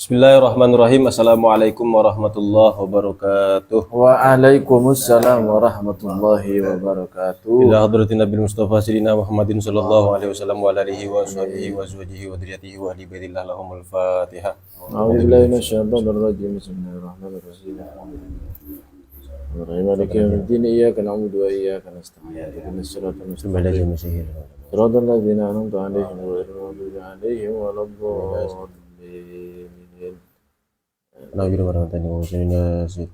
Bismillahirrahmanirrahim. Assalamualaikum warahmatullahi wabarakatuh. Waalaikumsalam warahmatullahi wabarakatuh. Ila hadratin Nabi Mustafa Sayyidina Muhammadin sallallahu alaihi wasallam wa alihi wa sahbihi wa azwajihi wa dzurriyyatihi wa ahli baitillah lahumul Fatihah. A'udzubillahi minasyaitonir rajim. Bismillahirrahmanirrahim. Maliki yaumiddin. Iyyaka na'budu wa iyyaka nasta'in. Ihdinas siratal mustaqim. Siratal ladzina an'amta 'alaihim ghairil maghdubi 'alaihim waladdallin. Nabi warahmatullahi wabarakatuh.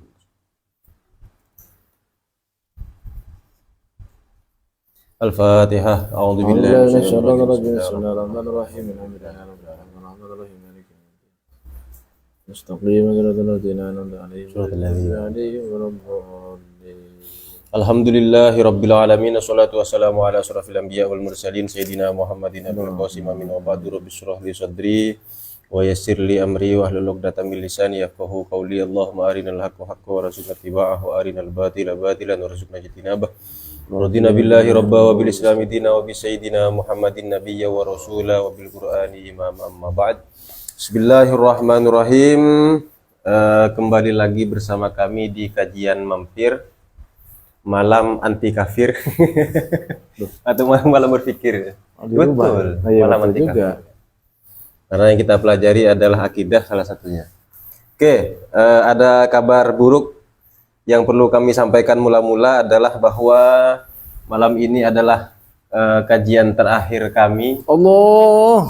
Al-Fatihah. A'udzu billahi minasyaitonir rajim. Bismillahirrahmanirrahim. Alhamdulillahirabbil maliki yaumiddin. Mustaqim siratal ladzina an'amta 'alaihim ghairil waladdallin. Alhamdulillahi rabbil alamin. Assalatu wassalamu ala asyrafil anbiya wal mursalin sayyidina Muhammadin abul qasim amin wa ba'du. Rabbi shrah li sadri wa yassir li amri wa hlul 'uqdatam min lisani yafqahu qawli. Allahumma arinal haqqa haqqan warzuqna ittiba'ahu wa arinal batila batilan warzuqna ijtinabah. Radina billahi rabba wa bil islami dina wa bi sayyidina Muhammadin nabiyya wa rasula wa bil qur'ani imam, amma ba'd. Bismillahirrahmanirrahim. Kembali lagi bersama kami di kajian mampir malam anti kafir atau malam berpikir. Betul, malam anti kafir. Karena yang kita pelajari adalah akidah salah satunya. Oke, ada kabar buruk yang perlu kami sampaikan mula-mula adalah bahwa malam ini adalah kajian terakhir kami. Allah.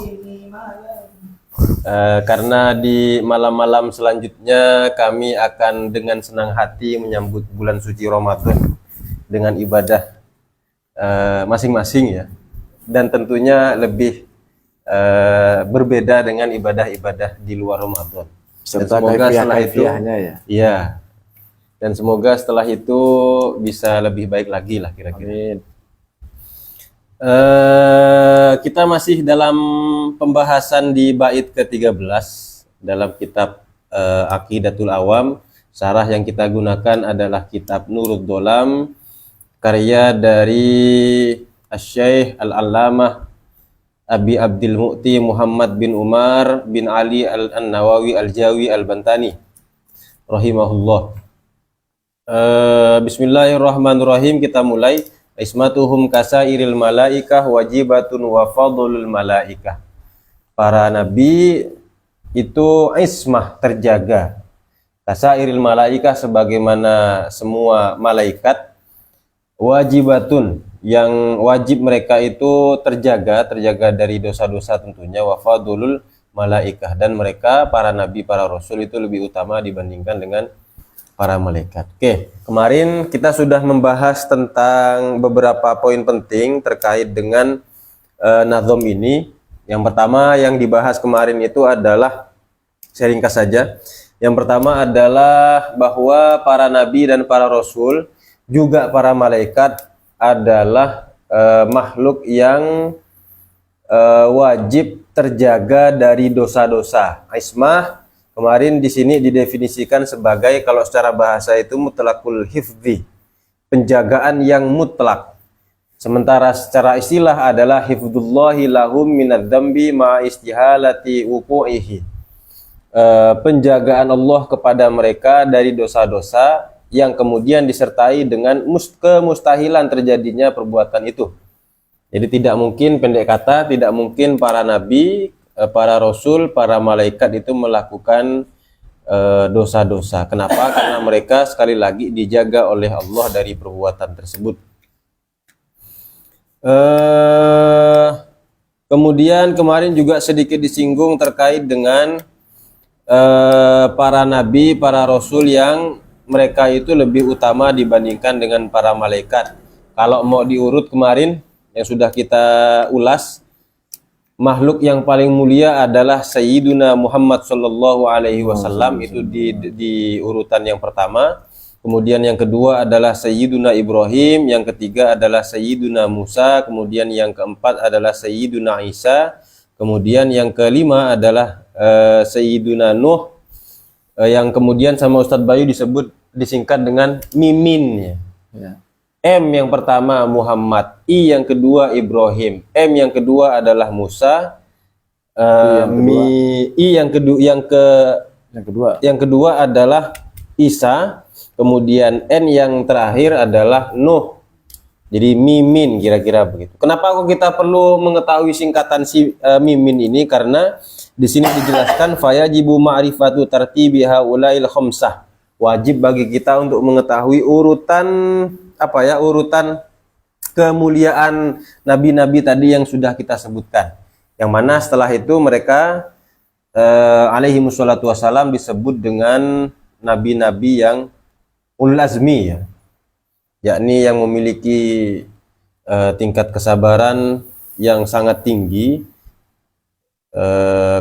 Karena di malam-malam selanjutnya kami akan dengan senang hati menyambut bulan suci Ramadan dengan ibadah masing-masing ya, dan tentunya lebih berbeda dengan ibadah-ibadah di luar Ramadan. Dan semoga setelah itu ya, dan semoga setelah itu bisa lebih baik lagi lah kira-kira. Kita masih dalam pembahasan di bait ke-13 dalam kitab Aqidatul Awam. Syarah yang kita gunakan adalah kitab Nurud Dolam, karya dari Asy-Syaikh Al-Allamah Abi Abdul Mu'ti Muhammad bin Umar bin Ali Al-Nawawi Al-Jawi Al-Bantani rahimahullah. Bismillahirrahmanirrahim. Kita mulai. Ismatuhum kasairil malaikah wajibatun wa fadlul malaikah. Para nabi itu ismah, terjaga. Kasairil malaikah, sebagaimana semua malaikat. Wajibatun, yang wajib mereka itu terjaga dari dosa-dosa tentunya. Wa fadlul malaikah, dan mereka para nabi, para rasul itu lebih utama dibandingkan dengan para malaikat. Oke, kemarin kita sudah membahas tentang beberapa poin penting terkait dengan nazom ini. Yang pertama yang dibahas kemarin itu adalah, saya ringkas saja. Yang pertama adalah bahwa para nabi dan para rasul, juga para malaikat adalah makhluk yang wajib terjaga dari dosa-dosa. Ismah kemarin di sini didefinisikan sebagai, kalau secara bahasa itu mutlaqul hifdzi, penjagaan yang mutlak. Sementara secara istilah adalah hifdzullahi lahum minadz-dzambi ma istihalati wuqu'ihi. Penjagaan Allah kepada mereka dari dosa-dosa yang kemudian disertai dengan kemustahilan terjadinya perbuatan itu. Jadi tidak mungkin, pendek kata, tidak mungkin para nabi, para rasul, para malaikat itu melakukan dosa-dosa. Kenapa? Karena mereka sekali lagi dijaga oleh Allah dari perbuatan tersebut. Kemudian kemarin juga sedikit disinggung terkait dengan para nabi, para rasul yang mereka itu lebih utama dibandingkan dengan para malaikat. Kalau mau diurut kemarin yang sudah kita ulas, makhluk yang paling mulia adalah Sayyiduna Muhammad sallallahu alaihi wasallam, itu di urutan yang pertama. Kemudian yang kedua adalah Sayyiduna Ibrahim, yang ketiga adalah Sayyiduna Musa, kemudian yang keempat adalah Sayyiduna Isa, kemudian yang kelima adalah Sayyiduna Nuh, yang kemudian sama Ustadz Bayu disingkat dengan Mimin ya. M yang pertama Muhammad, I yang kedua Ibrahim, M yang kedua adalah Musa, Yang kedua adalah Isa, kemudian N yang terakhir adalah Nuh. Jadi mimin kira-kira begitu. Kenapa kok kita perlu mengetahui singkatan mimin ini? Karena di sini dijelaskan fayajibu ma'rifatu tartibi haulail khamsah. Wajib bagi kita untuk mengetahui urutan urutan kemuliaan nabi-nabi tadi yang sudah kita sebutkan. Yang mana setelah itu mereka alaihi wassalatu wassalam disebut dengan nabi-nabi yang ulul azmi, ya, yakni yang memiliki tingkat kesabaran yang sangat tinggi,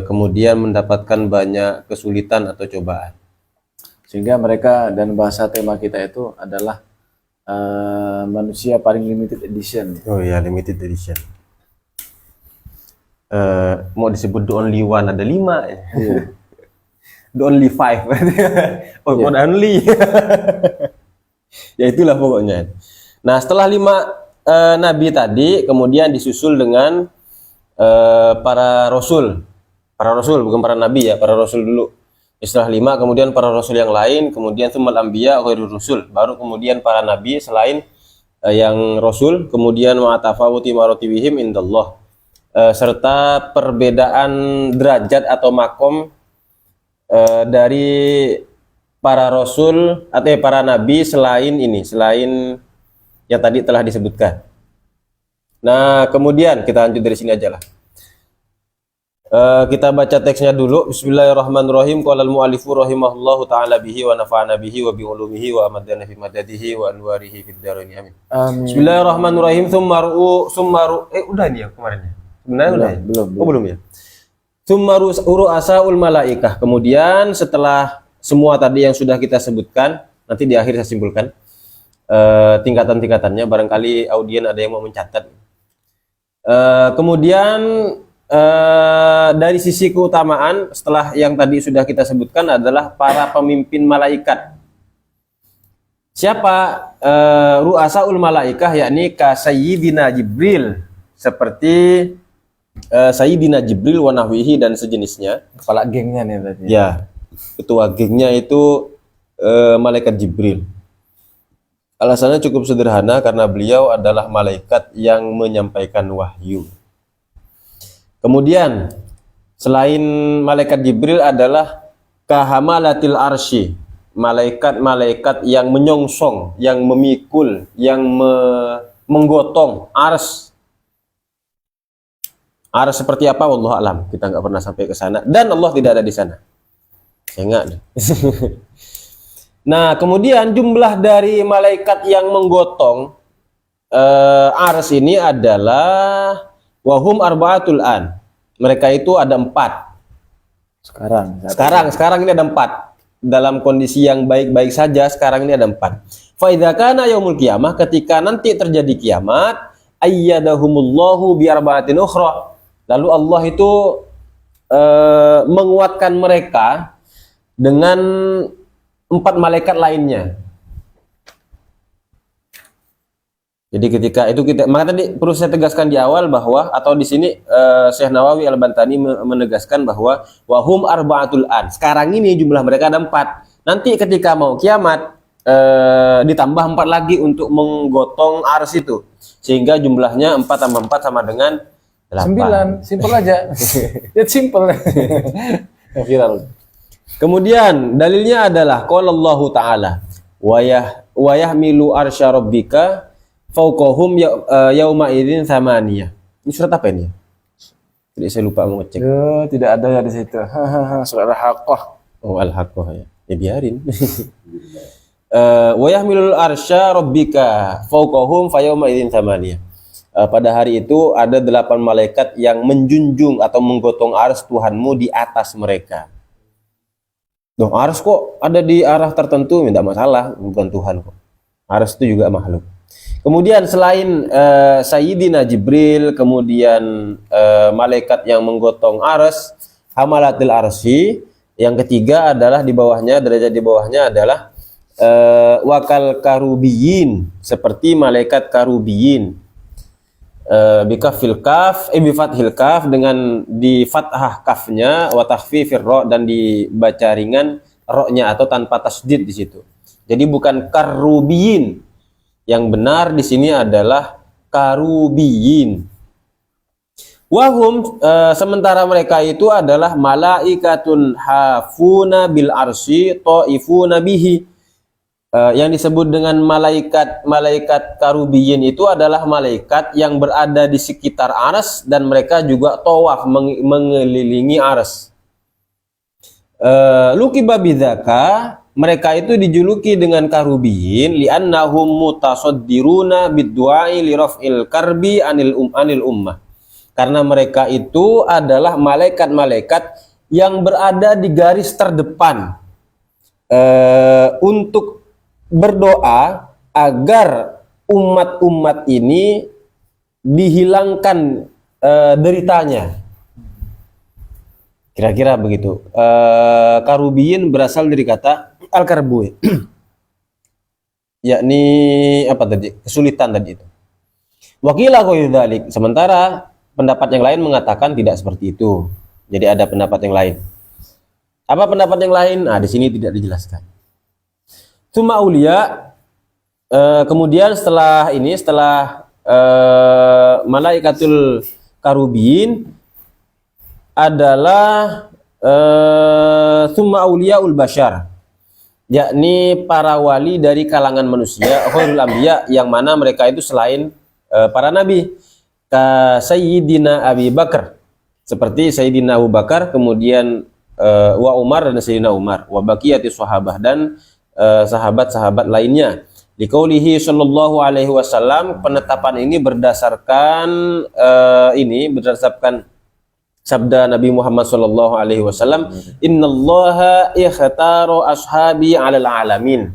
kemudian mendapatkan banyak kesulitan atau cobaan. Sehingga mereka, dan bahasa tema kita itu adalah manusia paling limited edition. Oh ya, limited edition. Mau disebut the only one, ada 5 ya. Yeah. The only 5. Oh, yeah. Only. Ya itulah pokoknya. Nah, setelah 5 nabi tadi, kemudian disusul dengan para rasul. Para rasul, bukan para nabi ya, para rasul dulu. Setelah 5, kemudian para rasul yang lain, kemudian tsummal anbiya ghairur rusul, baru kemudian para nabi selain yang rasul, kemudian ma'atafawuti maratibihim indallah. Serta perbedaan derajat atau makom dari para rasul atau para nabi selain yang tadi telah disebutkan. Nah, kemudian kita lanjut dari sini aja lah. Kita baca teksnya dulu. Bismillahirrahmanirrahim. Qala al-mu'allifu rahimahullahu ta'ala bihi wa nafa'ana bihi wa bi ulumihi wa amadana fi madadihi wa anwarihi fid dharain. Amin. Bismillahirrahmanirrahim. Udah nih ya kemarin ya. Benar udah? Belum ya. Tsumma ru'asaul malaikah. Kemudian setelah semua tadi yang sudah kita sebutkan, nanti di akhir saya simpulkan tingkatan-tingkatannya, barangkali audien ada yang mau mencatat. Kemudian dari sisi keutamaan, setelah yang tadi sudah kita sebutkan adalah para pemimpin malaikat. Siapa ru'asaul malaikah? Yakni ka Sayyidina Jibril, seperti Sayyidina Jibril wa nahwihi dan sejenisnya. Kepala gengnya nih tadi. Ya, ketua gengnya itu malaikat Jibril. Alasannya cukup sederhana, karena beliau adalah malaikat yang menyampaikan wahyu. Kemudian selain malaikat Jibril adalah kahamalatil arsy, malaikat-malaikat yang menyongsong, yang memikul, yang menggotong ars. Ars seperti apa? Wallahu alam. Kita nggak pernah sampai ke sana, dan Allah tidak ada di sana. Saya nggak. Nah, kemudian jumlah dari malaikat yang menggotong ars ini adalah wahum arba'atul an. Mereka itu ada 4. Sekarang ini ada 4. Dalam kondisi yang baik-baik saja, sekarang ini ada 4. Fa idza kana yaumul qiyamah, ketika nanti terjadi kiamat, ayyadahumullahu bi arba'atin ukhra. Lalu Allah itu menguatkan mereka dengan 4 malaikat lainnya. Jadi ketika itu maka tadi perlu saya tegaskan di awal bahwa, atau di sini Syekh Nawawi Al-Bantani menegaskan bahwa wahum arba'atul an. Sekarang ini jumlah mereka ada 4. Nanti ketika mau kiamat ditambah 4 lagi untuk menggotong ars itu, sehingga jumlahnya 4 tambah 4 sama dengan 8. 9, simpel aja. Ya simpel. Viral. Kemudian dalilnya adalah qala Allahu ta'ala wa yahmilu arsya rabbika fawqahum yauma idzin thamaniyah. Ini surat apa ini? Jadi saya lupa mau ngecek. Tidak ada ya di situ. Surat Al-Haqqah. Oh, Al-Haqqah ya. Ya biarin. Wa yahmilul arsya rabbika fawqahum yauma idzin thamaniyah. Pada hari itu ada 8 malaikat yang menjunjung atau menggotong ars Tuhanmu di atas mereka. Loh, ars kok ada di arah tertentu? Tidak masalah, bukan Tuhan kok. Ars itu juga makhluk. Kemudian selain Sayyidina Jibril, kemudian malaikat yang menggotong ars, hamalatil arsy, yang ketiga adalah di bawahnya, derajat di bawahnya adalah wakal karubiyin, seperti malaikat karubiyin. bikafil kaf bifathil kaf dengan di fathah kafnya wa takhfifir ra dan dibaca ringan ra-nya atau tanpa tasdid di situ. Jadi bukan karubiyin. Yang benar di sini adalah karubiyin. Wahum sementara mereka itu adalah malaikatun hafuna bil arsy taifuna bihi. Yang disebut dengan malaikat karubiyin itu adalah malaikat yang berada di sekitar arsy dan mereka juga tawaf mengelilingi arsy. Luqiba bidzaka, mereka itu dijuluki dengan karubiyin li'annahum mutasaddiruna bid-du'ai li raf'il karbi anil ummah. Karena mereka itu adalah malaikat-malaikat yang berada di garis terdepan untuk berdoa agar umat-umat ini dihilangkan deritanya. Kira-kira begitu. Karubiyin berasal dari kata al-karbu, yakni apa tadi? Kesulitan tadi itu. Wakilah dzalik. Sementara pendapat yang lain mengatakan tidak seperti itu. Jadi ada pendapat yang lain. Apa pendapat yang lain? Nah, di sini tidak dijelaskan. Tsumma aulia, kemudian setelah malaikatul karubiyin adalah tsumma auliyaul bashar, yakni para wali dari kalangan manusia, khairul anbiya, yang mana mereka itu selain para nabi, ka Sayyidina Abi Bakar, seperti Sayyidina Abu Bakar, kemudian wa Umar dan Sayyidina Umar, wa baqiyati sahabah dan sahabat-sahabat lainnya. Liqaulihi sallallahu alaihi wasallam, penetapan ini berdasarkan berdasarkan sabda Nabi Muhammad sallallahu alaihi wasallam, innallaha ikhtara ashabi 'alal alamin.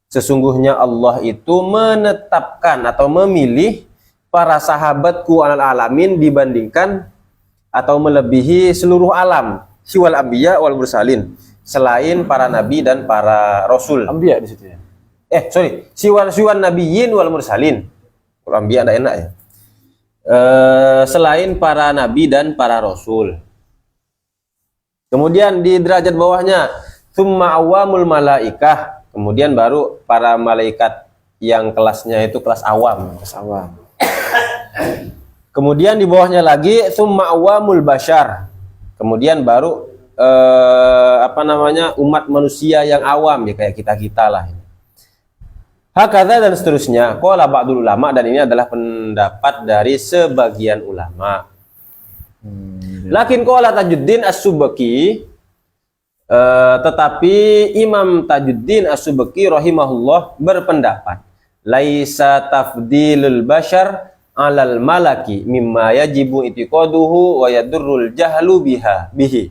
Sesungguhnya Allah itu menetapkan atau memilih para sahabatku 'alal alamin dibandingkan atau melebihi seluruh alam, siwal anbiya wal mursalin, selain para nabi dan para rasul. Anbiya di situ ya. Siwan nabiyyin wal mursalin. Kalau anbiya enggak enak ya. Selain para nabi dan para rasul. Kemudian di derajat bawahnya tsumma awamul malaikah, kemudian baru para malaikat yang kelasnya itu kelas awam. Kelas awam. Kemudian di bawahnya lagi tsumma awamul bashar. Kemudian baru umat manusia yang awam, ya kayak kita-kita lah. Hakadha dan seterusnya. Qala ba'dul ulama, dan ini adalah pendapat dari sebagian ulama. Lakin qala Tajuddin As-Subki, tetapi Imam Tajuddin As-Subki rahimahullah berpendapat, laisa tafdilul bashar 'alal malaki mimma yajibu itiqaduhu wa yadurrul jahlu bihi.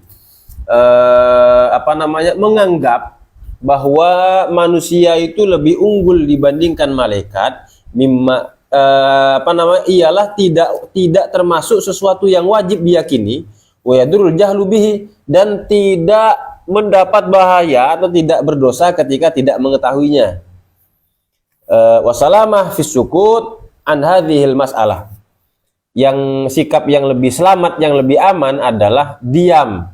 Menganggap bahwa manusia itu lebih unggul dibandingkan malaikat, ialah tidak termasuk sesuatu yang wajib diyakini, wa yadurrul jahlu bihi, dan tidak mendapat bahaya atau tidak berdosa ketika tidak mengetahuinya. Wasalamah fis sukut an hadhil mas'alah. Yang sikap yang lebih selamat, yang lebih aman adalah diam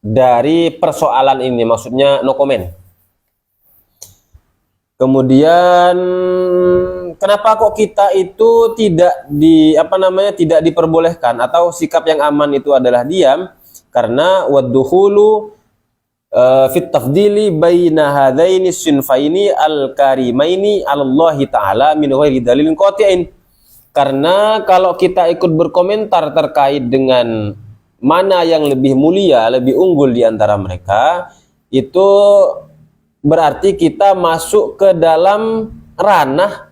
dari persoalan ini, maksudnya no comment. Kemudian kenapa kok kita itu tidak diperbolehkan, atau sikap yang aman itu adalah diam? Karena waddukhulu fit tafdili baina hadaini sinfaini al-karimaini 'alallahi ta'ala min ghairi dalilin qati'in. Karena kalau kita ikut berkomentar terkait dengan mana yang lebih mulia, lebih unggul di antara mereka, itu berarti kita masuk ke dalam ranah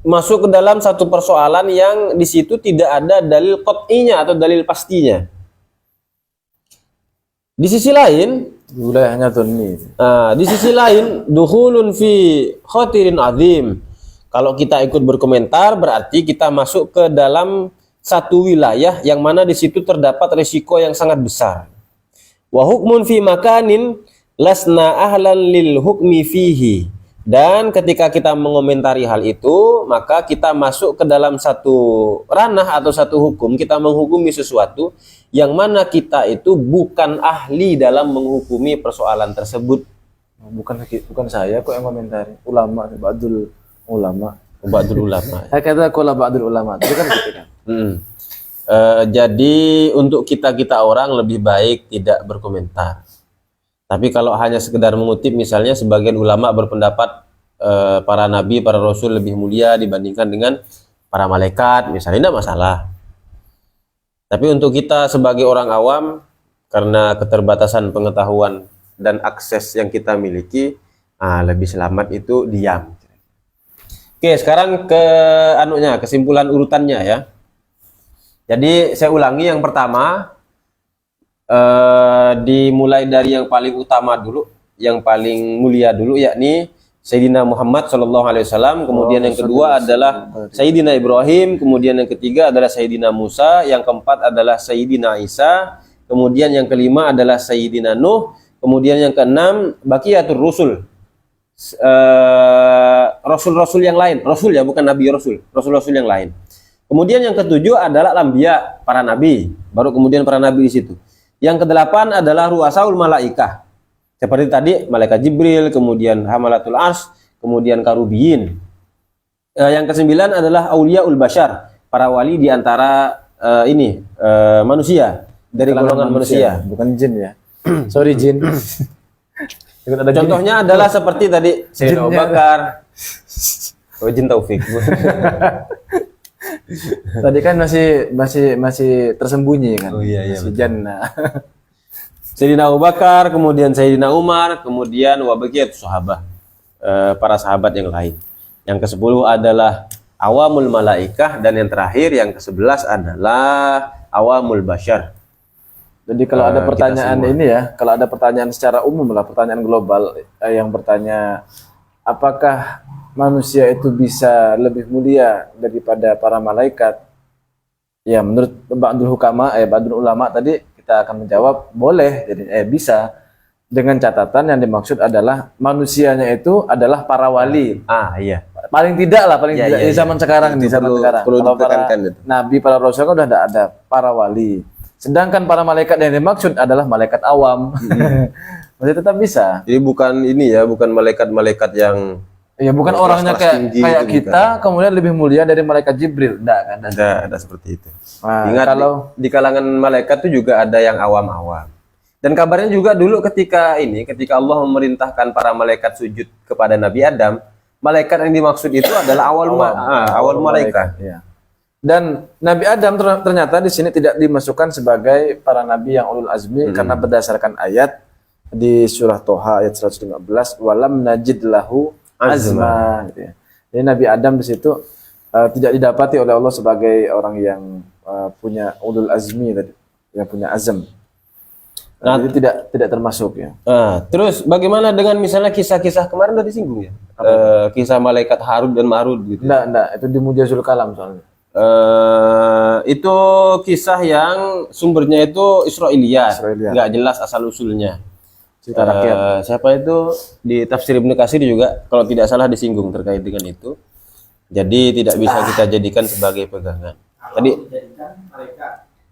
masuk ke dalam satu persoalan yang di situ tidak ada dalil qat'inya atau dalil pastinya. Di sisi lain, wilayahnya ini. Di sisi lain, dukhulun fi khatirin azim. Kalau kita ikut berkomentar berarti kita masuk ke dalam satu wilayah yang mana di situ terdapat risiko yang sangat besar. Wa hukmun fi makanin lasna ahlan lil hukmi fihi Dan ketika kita mengomentari hal itu, maka kita masuk ke dalam satu ranah atau satu hukum, kita menghukumi sesuatu yang mana kita itu bukan ahli dalam menghukumi persoalan tersebut. Bukan saya kok yang komentari, ulama, ba'dul ulama. Ba'dul ulama. Saya kata kola ba'dul ulama, itu kan gitu kan. Jadi untuk kita orang lebih baik tidak berkomentar. Tapi kalau hanya sekedar mengutip, misalnya sebagian ulama berpendapat para nabi, para rasul lebih mulia dibandingkan dengan para malaikat, misalnya, tidak masalah. Tapi untuk kita sebagai orang awam, karena keterbatasan pengetahuan dan akses yang kita miliki, lebih selamat itu diam. Oke, sekarang ke kesimpulan urutannya ya. Jadi saya ulangi, yang pertama dimulai dari yang paling utama dulu, yang paling mulia dulu, yakni Sayyidina Muhammad SAW. Kemudian yang kedua adalah Sayyidina Ibrahim. Kemudian yang ketiga adalah Sayyidina Musa. Yang keempat adalah Sayyidina Isa. Kemudian yang kelima adalah Sayyidina Nuh. Kemudian yang keenam Baqiyatur Rusul, rasul-rasul yang lain. Rasul ya, bukan nabi, rasul. Rasul-rasul yang lain. Kemudian yang ketujuh adalah Lambiya, para nabi. Baru kemudian para nabi di situ. Yang kedelapan adalah Ru'asaul Malaikah. Seperti tadi, Malaikat Jibril, kemudian Hamalatul Arsy, kemudian Karubiyin. Yang kesembilan adalah Auliyaul Bashar, para wali di antara manusia, dari golongan manusia. Bukan jin ya. Sorry jin. Contohnya adalah seperti tadi Sayyidina Abu Bakar. Jin Taufik. Tadi kan masih tersembunyi kan. Oh iya. Si Jannah. Sayyidina Abu Bakar, kemudian Sayyidina Umar, kemudian wabaqiyat sahabat, para sahabat yang lain. Yang ke-10 adalah Awamul Malaikah, dan yang terakhir yang ke-11 adalah Awamul Bashar. Jadi kalau ada pertanyaan ini ya, kalau ada pertanyaan secara umum lah, pertanyaan global yang bertanya apakah manusia itu bisa lebih mulia daripada para malaikat? Ya, menurut ba'dul hukama, ba'dul ulama tadi, kita akan menjawab boleh, jadi bisa, dengan catatan yang dimaksud adalah manusianya itu adalah para wali. Iya. Paling tidak di zaman sekarang nih, zaman sekarang. Kalau para nabi, para rasul kan udah ada para wali. Sedangkan para malaikat yang dimaksud adalah malaikat awam. Masih tetap bisa. Jadi bukan bukan malaikat-malaikat yang bukan orangnya kayak kita, kemudian lebih mulia dari malaikat Jibril. Enggak kan? Ada seperti itu. Nah, ingat, kalau di kalangan malaikat itu juga ada yang awam-awam. Dan kabarnya juga dulu ketika Allah memerintahkan para malaikat sujud kepada Nabi Adam, malaikat yang dimaksud itu adalah awal malaikat. Ya. Dan Nabi Adam ternyata di sini tidak dimasukkan sebagai para nabi yang ulul azmi karena berdasarkan ayat di surah Toha ayat 115, walam najid lahu azma. Gitu ya. Jadi Nabi Adam di situ tidak didapati oleh Allah sebagai orang yang punya ulul azmi, yang punya azam. Jadi tidak termasuk ya. Terus bagaimana dengan misalnya kisah-kisah kemarin udah disinggung ya? Kisah malaikat Harut dan Marut gitu. Enggak, itu di Mujazul Kalam soalnya. Itu kisah yang sumbernya itu Israiliyat. Nggak jelas asal usulnya. Cerita rakyat. Siapa itu di Tafsir Ibnu Katsir juga kalau tidak salah disinggung terkait dengan itu. Jadi tidak bisa kita jadikan sebagai pegangan. Tadi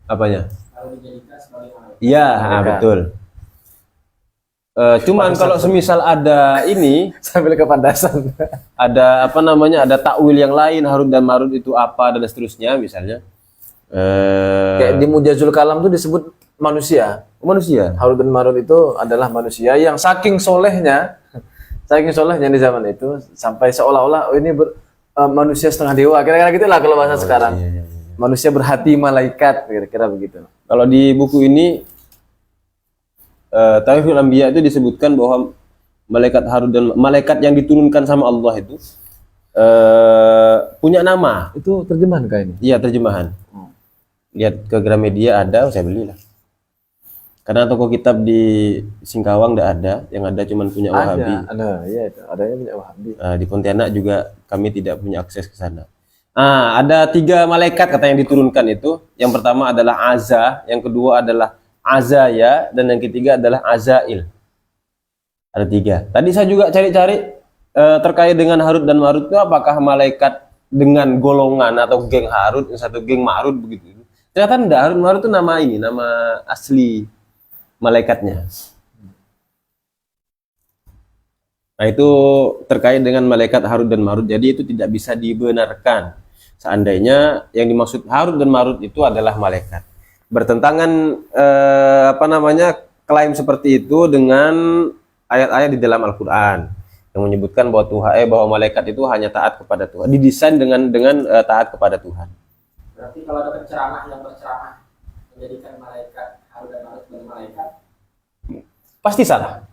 apanya? Iya, betul. Cuman kalau semisal ada sambil kepandasan, ada ada takwil yang lain, Harut dan Marut itu apa dan seterusnya misalnya. Kayak di Mujazul Kalam itu disebut manusia. Harut dan Marut itu adalah manusia yang saking solehnya di zaman itu sampai seolah-olah ini manusia setengah dewa, kira-kira gitulah kalau bahasa sekarang. Iya. Manusia berhati malaikat, kira-kira begitu. Kalau di buku ini Tauhidul Anbiya itu disebutkan bahwa malaikat Harut dan malaikat yang diturunkan sama Allah itu punya nama. Itu terjemahan kah ini? Iya, terjemahan. Lihat ke Gramedia ada, saya belilah. Karena toko kitab di Singkawang tidak ada, yang ada cuma punya Wahabi. Adanya punya Wahabi. Di Pontianak juga kami tidak punya akses ke sana. Ada 3 malaikat kata yang diturunkan itu. Yang pertama adalah Azza, yang kedua adalah Azaya, dan yang ketiga adalah Azail. Ada 3. Tadi saya juga cari-cari terkait dengan Harut dan Marut itu apakah malaikat dengan golongan atau geng Harut, satu geng Marut begitu? Ternyata enggak, Harut Marut itu nama ini, nama asli malaikatnya. Nah, itu terkait dengan malaikat Harut dan Marut. Jadi itu tidak bisa dibenarkan. Seandainya yang dimaksud Harut dan Marut itu adalah malaikat. Bertentangan klaim seperti itu dengan ayat-ayat di dalam Al-Qur'an yang menyebutkan bahwa malaikat itu hanya taat kepada Tuhan, didesain dengan taat kepada Tuhan. Berarti kalau ada penceramah yang berceramah menjadikan malaikat Harut dan Marut sebagai malaikat, Pasti salah.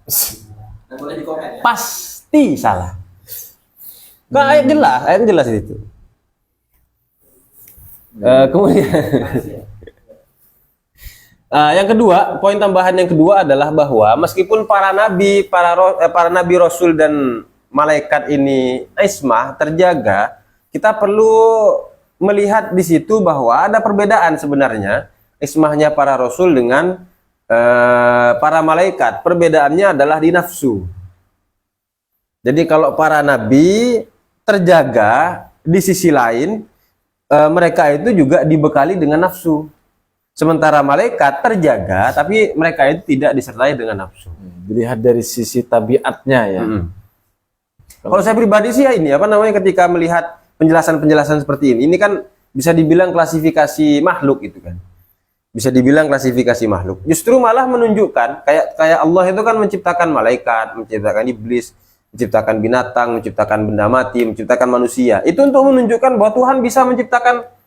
dan boleh dikomen ya. Pasti salah. Kan ayat jelas itu. Kemudian yang kedua, poin tambahan yang kedua adalah bahwa meskipun para nabi, rasul dan malaikat ini ismah terjaga, kita perlu melihat di situ bahwa ada perbedaan sebenarnya ismahnya para rasul dengan para malaikat. Perbedaannya adalah di nafsu. Jadi kalau para nabi terjaga, di sisi lain mereka itu juga dibekali dengan nafsu. Sementara malaikat terjaga, tapi mereka itu tidak disertai dengan nafsu. Dilihat dari sisi tabiatnya ya. Kalau saya pribadi sih ya ini ketika melihat penjelasan seperti ini kan bisa dibilang klasifikasi makhluk itu kan. Bisa dibilang klasifikasi makhluk. Justru malah menunjukkan kayak Allah itu kan menciptakan malaikat, menciptakan iblis, menciptakan binatang, menciptakan benda mati, menciptakan manusia. Itu untuk menunjukkan bahwa Tuhan bisa menciptakan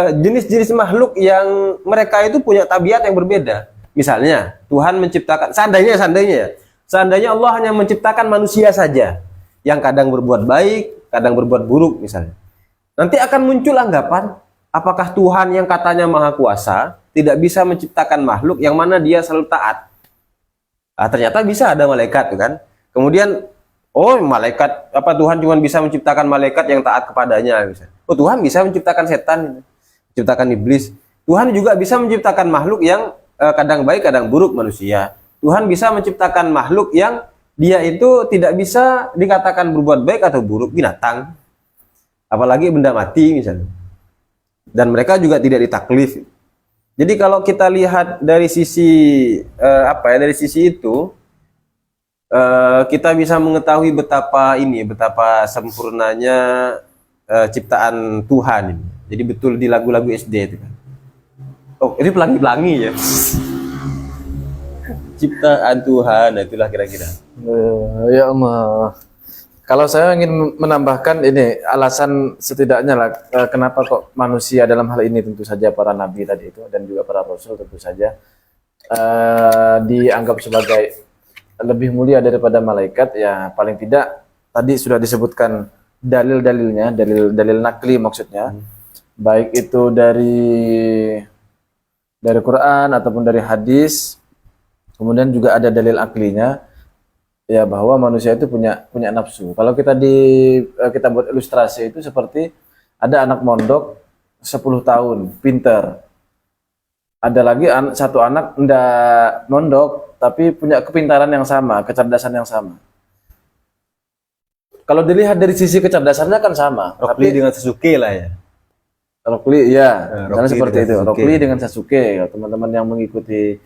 jenis-jenis makhluk yang mereka itu punya tabiat yang berbeda. Misalnya Tuhan menciptakan, seandainya Allah hanya menciptakan manusia saja yang kadang berbuat baik, kadang berbuat buruk misalnya. Nanti akan muncul anggapan, apakah Tuhan yang katanya maha kuasa tidak bisa menciptakan makhluk yang mana dia selalu taat? Ternyata bisa ada malaikat kan. Kemudian malaikat Tuhan cuma bisa menciptakan malaikat yang taat kepadanya misalnya. Tuhan bisa menciptakan setan, menciptakan iblis. Tuhan juga bisa menciptakan makhluk yang kadang baik, kadang buruk manusia. Tuhan bisa menciptakan makhluk yang dia itu tidak bisa dikatakan berbuat baik atau buruk, binatang. Apalagi benda mati misalnya. Dan mereka juga tidak ditaklif. Jadi kalau kita lihat dari sisi dari sisi itu kita bisa mengetahui betapa sempurnanya ciptaan Tuhan ini. Jadi betul di lagu-lagu SD itu kan. Ini pelangi-pelangi ya. Ciptaan Tuhan, itulah kira-kira. Ya Allah. Kalau saya ingin menambahkan ini alasan setidaknya lah kenapa kok manusia dalam hal ini tentu saja para nabi tadi itu dan juga para rasul tentu saja dianggap sebagai lebih mulia daripada malaikat, ya paling tidak tadi sudah disebutkan dalil-dalilnya, dalil nakli maksudnya, baik itu dari Quran ataupun dari hadis, kemudian juga ada dalil aklinya, ya bahwa manusia itu punya nafsu. Kalau kita buat ilustrasi itu seperti ada anak mondok 10 tahun, pinter. Ada lagi satu anak ndak mondok tapi punya kepintaran yang sama, kecerdasan yang sama. Kalau dilihat dari sisi kecerdasannya kan sama. Rockly dengan Sasuke lah ya. Rockly ya, misalnya seperti itu. Rockly dengan Sasuke. Teman-teman yang mengikuti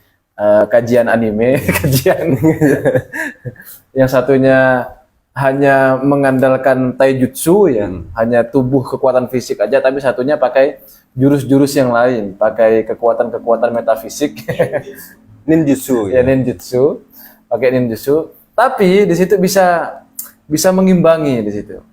kajian anime, yang satunya hanya mengandalkan taijutsu ya, hanya tubuh kekuatan fisik aja, tapi satunya pakai jurus-jurus yang lain, pakai kekuatan metafisik. Ninjutsu ya, ninjutsu, pakai ninjutsu. Tapi di situ bisa mengimbangi di situ.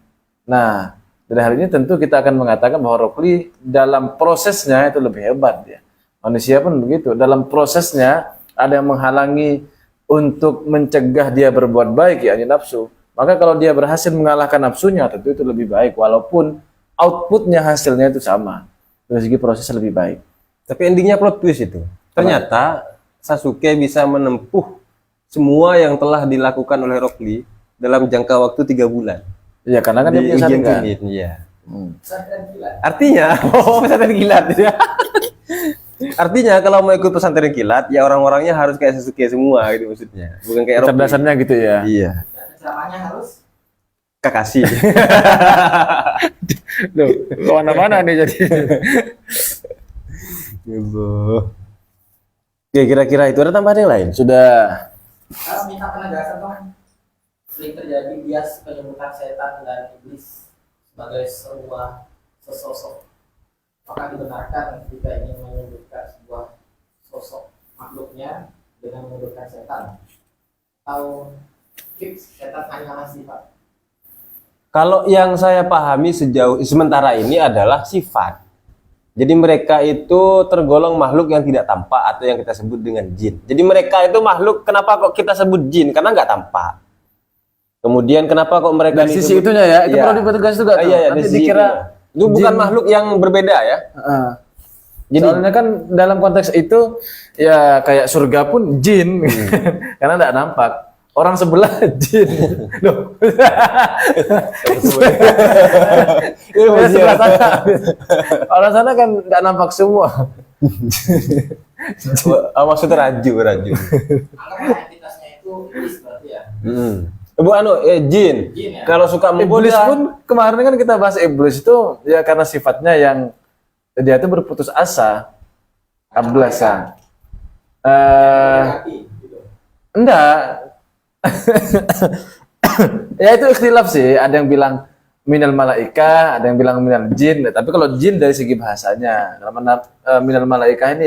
Nah, dari hal ini tentu kita akan mengatakan bahwa Rockly dalam prosesnya itu lebih hebat ya. Manusia pun begitu. Dalam prosesnya ada yang menghalangi untuk mencegah dia berbuat baik, yakni nafsu. Maka kalau dia berhasil mengalahkan nafsunya, tentu itu lebih baik. Walaupun outputnya, hasilnya itu sama. Dari segi proses lebih baik. Tapi endingnya plot twist itu. Ternyata Sasuke bisa menempuh semua yang telah dilakukan oleh Rockly dalam jangka waktu 3 bulan. Iya, karena kan dia punya saringan. Iya. Pesantren kilat. Artinya, pesantren kilat. Artinya kalau mau ikut pesantren kilat, ya orang-orangnya harus kayak Sasuke semua gitu maksudnya. Bukan kayak Rockly. Kecerdasannya gitu ya. Iya. Dan ceramahnya harus Kakasi. Loh, kemana-mana nih jadi. Gitu. Oke, kira-kira itu ada tambahan yang lain? Sudah. Saya minta penegasan dong. Sering terjadi bias penyebutan setan dan iblis sebagai sebuah sesosok. Apakah dibenarkan jika ingin menyebutkan sebuah sosok makhluknya dengan menyebutkan setan? Atau fix setan hanyalah sifat? Kalau yang saya pahami sejauh sementara ini adalah sifat. Jadi mereka itu tergolong makhluk yang tidak tampak atau yang kita sebut dengan jin. Jadi mereka itu makhluk, kenapa kok kita sebut jin? Karena nggak tampak. Kemudian kenapa kok mereka Dari sisi itunya ya, itu Iya. perlu dipertegas juga tuh. Iya, iya, Nanti dari sisi dikira itunya. Itu bukan jin. makhluk yang berbeda ya. Jadi soalnya kan dalam konteks itu ya kayak surga pun jin karena tidak nampak. Orang sebelah jin. Loh. Ya, sebelah sana. Orang sana kan tidak nampak semua. Maksudnya raju. Anggaplah entitasnya itu iblis berarti ya. Bu jin. Jin ya? Kalau suka Iblis menggoda, pun kemarin kan kita bahas iblis itu ya karena sifatnya yang dia itu berputus asa, ablasa. Hati, gitu. Enggak. Ya itu ikhtilaf sih, ada yang bilang minal malaika, ada yang bilang minal jin. Tapi kalau jin dari segi bahasanya, minal malaika ini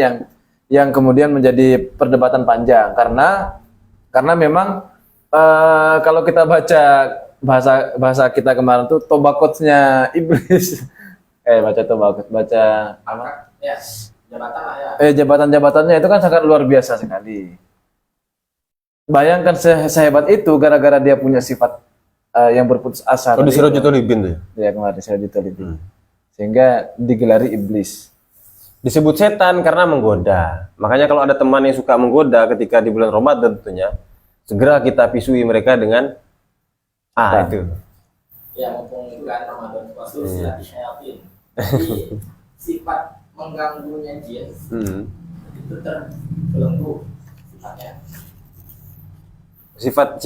yang kemudian menjadi perdebatan panjang karena memang kalau kita baca bahasa kita kemarin tuh tobakotnya iblis. Baca Apa? Ya, jabatan lah ya. jabatan-jabatannya itu kan sangat luar biasa sekali. Bayangkan sehebat itu gara-gara dia punya sifat yang berputus asa. kalau tadi disuruh itu. Jutulibin tuh. Ya kemarin saya diteliti. Sehingga digelari iblis. Disebut setan karena menggoda. Makanya kalau ada teman yang suka menggoda ketika di bulan Ramadan tentunya, segera kita pisui mereka dengan itu. Ya, mumpung itu kan Ramadan Rasul silati syayatin. Jadi sifat mengganggunya jin itu terbelenggu sifatnya. Sifat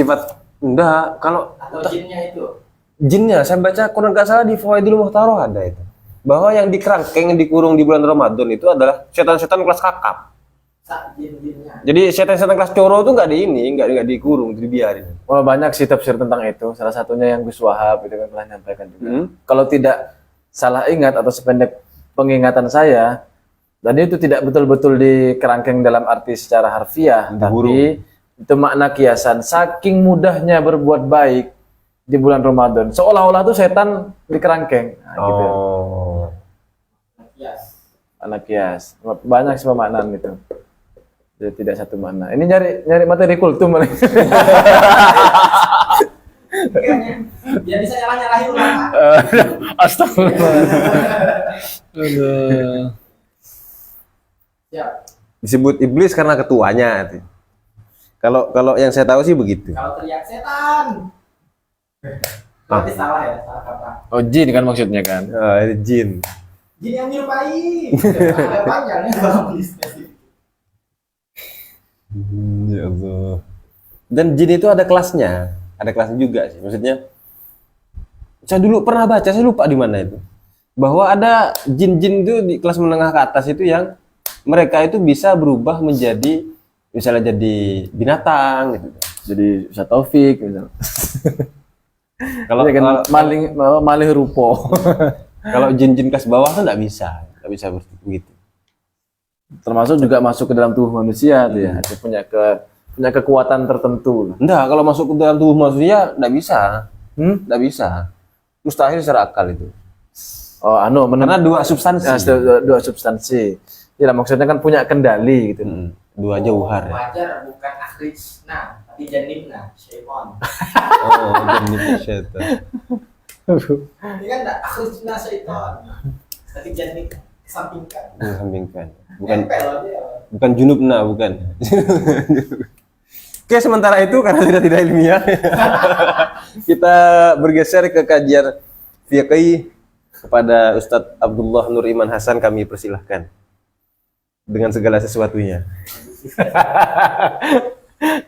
enggak, kalau Atau jinnya itu. jinnya saya baca Quran nggak salah di Fawaidul Muhtaroh ada itu. Bahwa yang dikerangkeng yang dikurung di bulan Ramadan itu adalah setan-setan kelas kakap. Jin-jinnya. Jadi setan-setan kelas coro itu nggak nggak dikurung, dibiarin. Wah, banyak sih tafsir tentang itu. Salah satunya yang Gus Wahab itu kan pernah nyampaikan juga. Kalau tidak salah ingat atau sependek pengingatan saya, dan itu tidak betul-betul dikerangkeng dalam arti secara harfiah, tapi itu makna kiasan. Saking mudahnya berbuat baik di bulan Ramadan, seolah-olah tuh setan dikerangkeng. Nah, gitu. Yes. Anak kias. Banyak sih pemaknaan itu. Jadi tidak satu makna. Ini nyari materi kultum. Biar bisa nyalahin ulama. Astagfirullah. Siap. Disebut iblis karena ketuanya. Kalau yang saya tahu sih begitu. Kalau teriak setan. Berarti salah ya, salah kaprah. Oh, jin kan maksudnya kan? Jin. Jin yang menyerupai. Ada panjang ya kalau spesifik. Ya Allah. Dan jin itu ada kelasnya juga sih. Maksudnya, saya dulu pernah baca, saya lupa di mana itu, bahwa ada jin-jin itu di kelas menengah ke atas itu yang mereka itu bisa berubah menjadi misalnya jadi binatang gitu. Jadi bisa taufik gitu. Kalau Ya kan, maling rupo. kalau jin-jin kelas bawah kan nggak bisa begitu. Termasuk juga masuk ke dalam tubuh manusia tuh ya. Dia punya kekuatan tertentu. Enggak, kalau masuk ke dalam tubuh manusia nggak bisa. Nggak bisa. Mustahil secara akal itu. Oh, Karena dua substansi. Dua substansi. Ya maksudnya kan punya kendali gitu. Dua jauhar. Ya. Wajar bukan akhrijna, tapi janibna, syaitan. Oh, janib syaitan. Ini kan enggak akhrijna syaitan. Tapi janib kesampingkan. Sampingkan. Bukan Nempel aja. bukan junubna, bukan. Oke, sementara itu karena tidak ilmiah, kita bergeser ke kajian fiqih kepada Ustadz Abdullah Nur Iman Hasan, kami persilahkan dengan segala sesuatunya.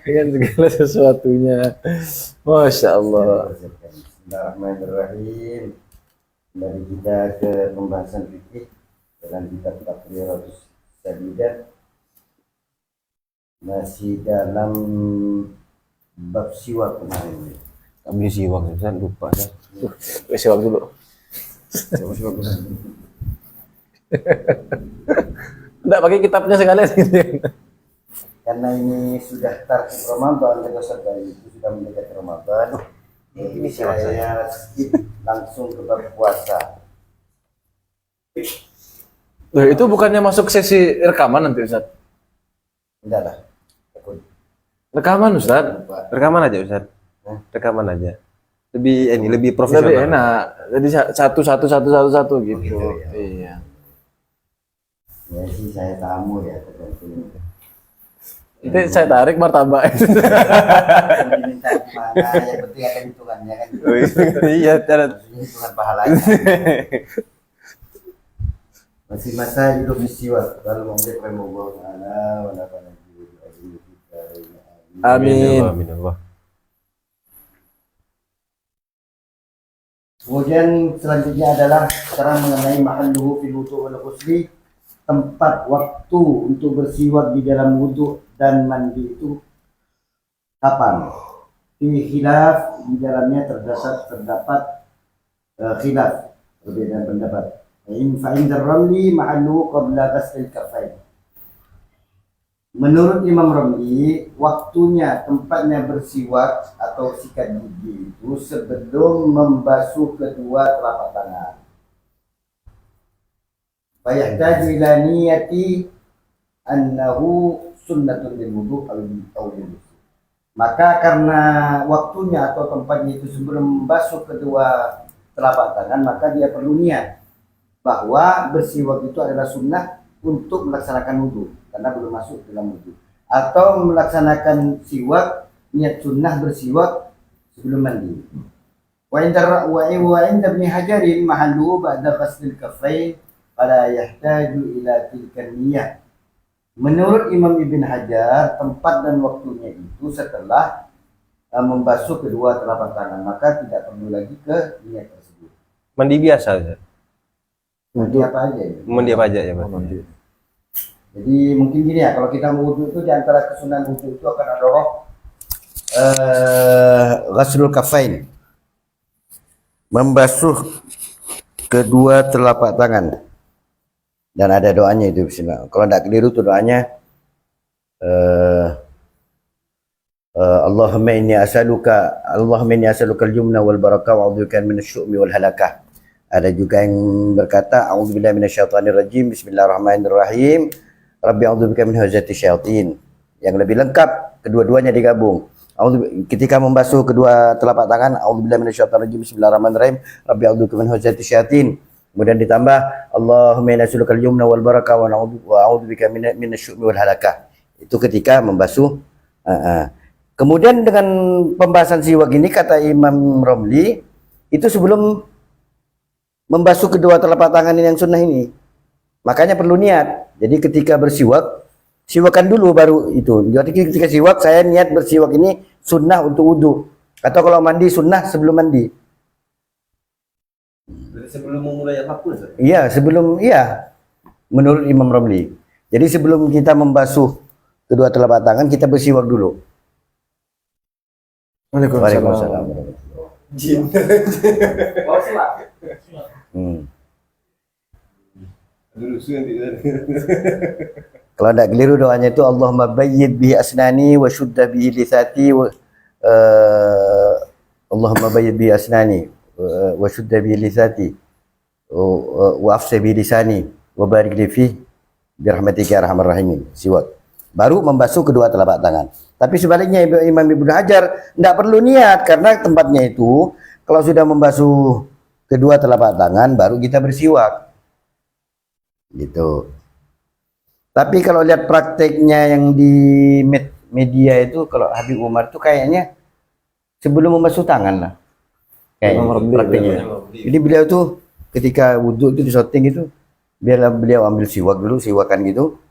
Dengan segala sesuatunya. Masya Allah. Bismillahirrahmanirrahim. Dari kita ke pembahasan fikih dalam kitab Taqriratus Sadidat, masih dalam bab siwak kemarin. Kami siwak Ustaz, lupa Ustaz. Siwak dulu. Enggak pakai kitabnya sekalian gitu. Karena ini sudah tarikh Ramadan, itu sudah mendekati Ramadan. Ini saya skip langsung ke bab puasa. Loh, itu bukannya masuk sesi rekaman nanti Ustaz? Enggak lah. Takut. Rekaman Ustaz? Lupa. Rekaman aja Ustaz. Rekaman aja. Lebih profesional. Lebih enak. Jadi satu gitu. Gitu, ya. Iya. Ya sih saya tamu ya tergantung. Itu saya tarik martabak. Diminta gimana, yang penting ada hitungannya kan. Iya, cara Maksudnya hitungan pahalanya. Masih masa hidup di siwak. Kalau mau remobong ala wala panaju ajil kita. Amin. Amin Allah. Kemudian selanjutnya adalah sekarang mengenai mahalluhu fil wudu' wal ghusli, tempat waktu untuk bersiwak di dalam wudu dan mandi itu kapan? Fi khilaf, di dalamnya terdapat khilaf, perbedaan pendapat. Fa'in darramli mahalluhu qabla ghaslil kaffain. Menurut Imam Ramli, waktunya tempatnya bersiwak atau sikat gigi itu sebelum membasuh kedua telapak tangan. Fayahtaju ila niyati annahu sunnatun lil wudu' aw lil ghusl. Maka karena waktunya atau tempatnya itu sebelum membasuh kedua telapak tangan, maka dia perlu niat bahwa bersiwak itu adalah sunnah untuk melaksanakan wudu karena belum masuk dalam wudu, atau melaksanakan siwak, niat sunnah bersiwak sebelum mandi. Wa inda Ibnu Hajarin mahalluhu ba'da ghaslil kaffain fala yahtaju ila tilka niyyah. Menurut Imam Ibn Hajar, tempat dan waktunya itu setelah membasuh kedua telapak tangan, maka tidak perlu lagi ke niat tersebut. Mandi biasa Ustaz. Mandi apa aja ya? Mandi apa aja ya, Pak? Jadi mungkin gini ya, kalau kita mau wudu itu di antara kesunahan wudu itu akan ada ghaslul kaffain, membasuh kedua telapak tangan, dan ada doanya itu bismillah. Kalau tidak keliru tuh doanya Allahumma inni as'aluka al-jumna wal barakah wa a'udzubika minasyu'mi wal halakah. Ada juga yang berkata a'udzubillahi minasyaitonir rajim, bismillahirrahmanirrahim, rabbi a'udzubika min hamazati syayatin. Yang lebih lengkap kedua-duanya digabung. Ketika membasuh kedua telapak tangan, a'udzubillahi minasyaitonir rajim, bismillahirrahmanirrahim, rabbi a'udzubika min hamazati syayatin. Kemudian ditambah Allahumma inna nas'alukal yumna wal barakah wa a'udzubika minasyu'mi wal halakah. Itu ketika membasuh. Kemudian dengan pembahasan siwak ini kata Imam Romli, itu sebelum membasuh kedua telapak tangan ini yang sunnah ini. Makanya perlu niat. Jadi ketika bersiwak, siwakan dulu baru itu. Jadi ketika siwak, saya niat bersiwak ini sunnah untuk wudu. Atau kalau mandi sunnah sebelum mandi. Sebelum memulai apapun Ustaz. Iya, menurut Imam Ramli. Jadi sebelum kita membasuh kedua telapak tangan, kita bersiwak dulu. Waalaikumsalam. Jin. Oh, siwak. Kalau tidak keliru doanya itu Allahumma bayyid bihi asnani wa syudda bihi lisati wa Allahumma bayyid bihi asnani wa syudda bihi lisati wa afsa bihi lisani wa barik li fi birahmatika ya arhamar rahimin. Siwak. Baru membasuh kedua telapak tangan. Tapi sebaliknya Imam Ibnu Hajar tidak perlu niat karena tempatnya itu kalau sudah membasuh kedua telapak tangan baru kita bersiwak. Gitu. Tapi kalau lihat prakteknya yang di media itu, kalau Habib Umar itu kayaknya sebelum membasuh tangan lah. Kayak prakteknya. Jadi beliau tuh ketika wudhu itu di shooting itu, biarlah beliau ambil siwak dulu, siwakan gitu,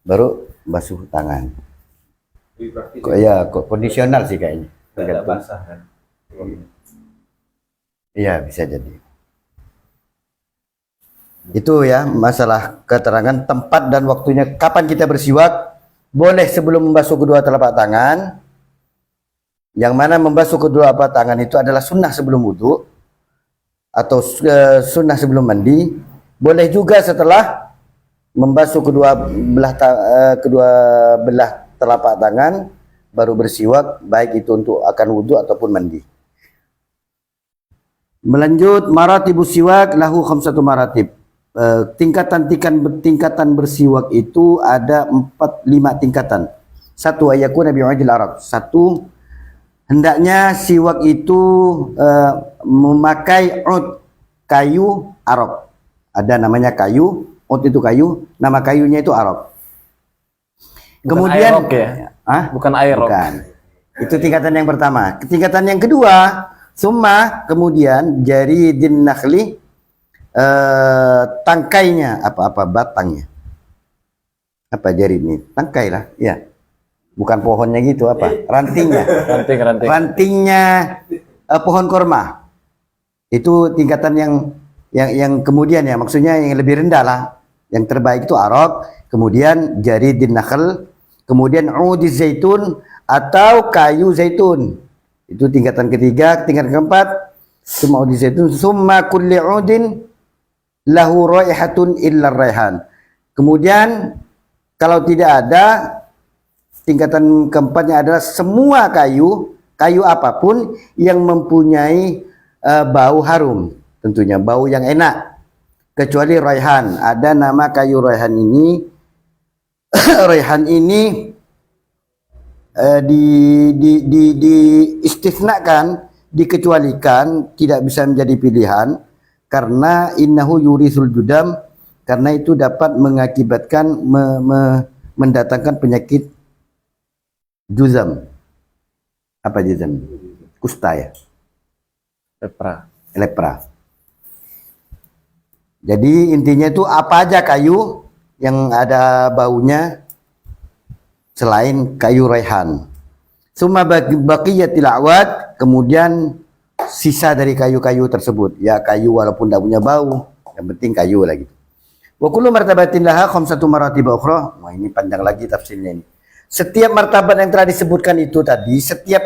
baru basuh tangan. Ya kondisional sih kayaknya. Tidak basah kan. Iya, bisa jadi. Itu ya masalah keterangan tempat dan waktunya. Kapan kita bersiwak? Boleh sebelum membasuh kedua telapak tangan. Yang mana membasuh kedua telapak tangan itu adalah sunnah sebelum wudhu atau sunnah sebelum mandi. Boleh juga setelah membasuh kedua belah telapak tangan baru bersiwak, baik itu untuk akan wudhu ataupun mandi. Melanjut, maratibus siwak lahu khamsatu maratib. Tingkatan bersiwak itu ada 5 tingkatan. Satu, ayakuna bi'udil araq. Satu, hendaknya siwak itu memakai ud, kayu araq. Ada namanya kayu, ud itu kayu, nama kayunya itu araq. Kemudian aerok ya? Bukan aerok. Bukan. Itu tingkatan yang pertama. Tingkatan yang kedua, summa, kemudian jari din nakhli, tangkainya apa batangnya, apa jari ini, tangkai lah, ya, bukan pohonnya gitu, apa rantingnya, rantingnya pohon korma. Itu tingkatan yang kemudian ya, maksudnya yang lebih rendah lah. Yang terbaik itu arok, kemudian jari din nakhl, kemudian udiz zaitun atau kayu zaitun. Itu tingkatan ketiga. Tingkatan keempat, summa udiz zaitun, summa kulli udin lahu raihatun illa raihan. Kemudian kalau tidak ada, tingkatan keempatnya adalah semua kayu apapun yang mempunyai bau harum, tentunya bau yang enak, kecuali raihan. Ada nama kayu raihan ini. Raihan ini diistisnakan, dikecualikan, tidak bisa menjadi pilihan karena innahu yurisul judam, karena itu dapat mengakibatkan mendatangkan penyakit juzam. Apa juzam? Kusta ya? Lepra. Jadi intinya itu apa aja kayu yang ada baunya selain kayu raihan. Summa baqiyatil awad, kemudian sisa dari kayu-kayu tersebut. Ya kayu walaupun tidak punya bau, yang penting kayu lah gitu. Wa kullu martabatin laha khamsatu maratib ukhra. Wah, ini panjang lagi tafsirnya ini. Setiap martabat yang telah disebutkan itu tadi, setiap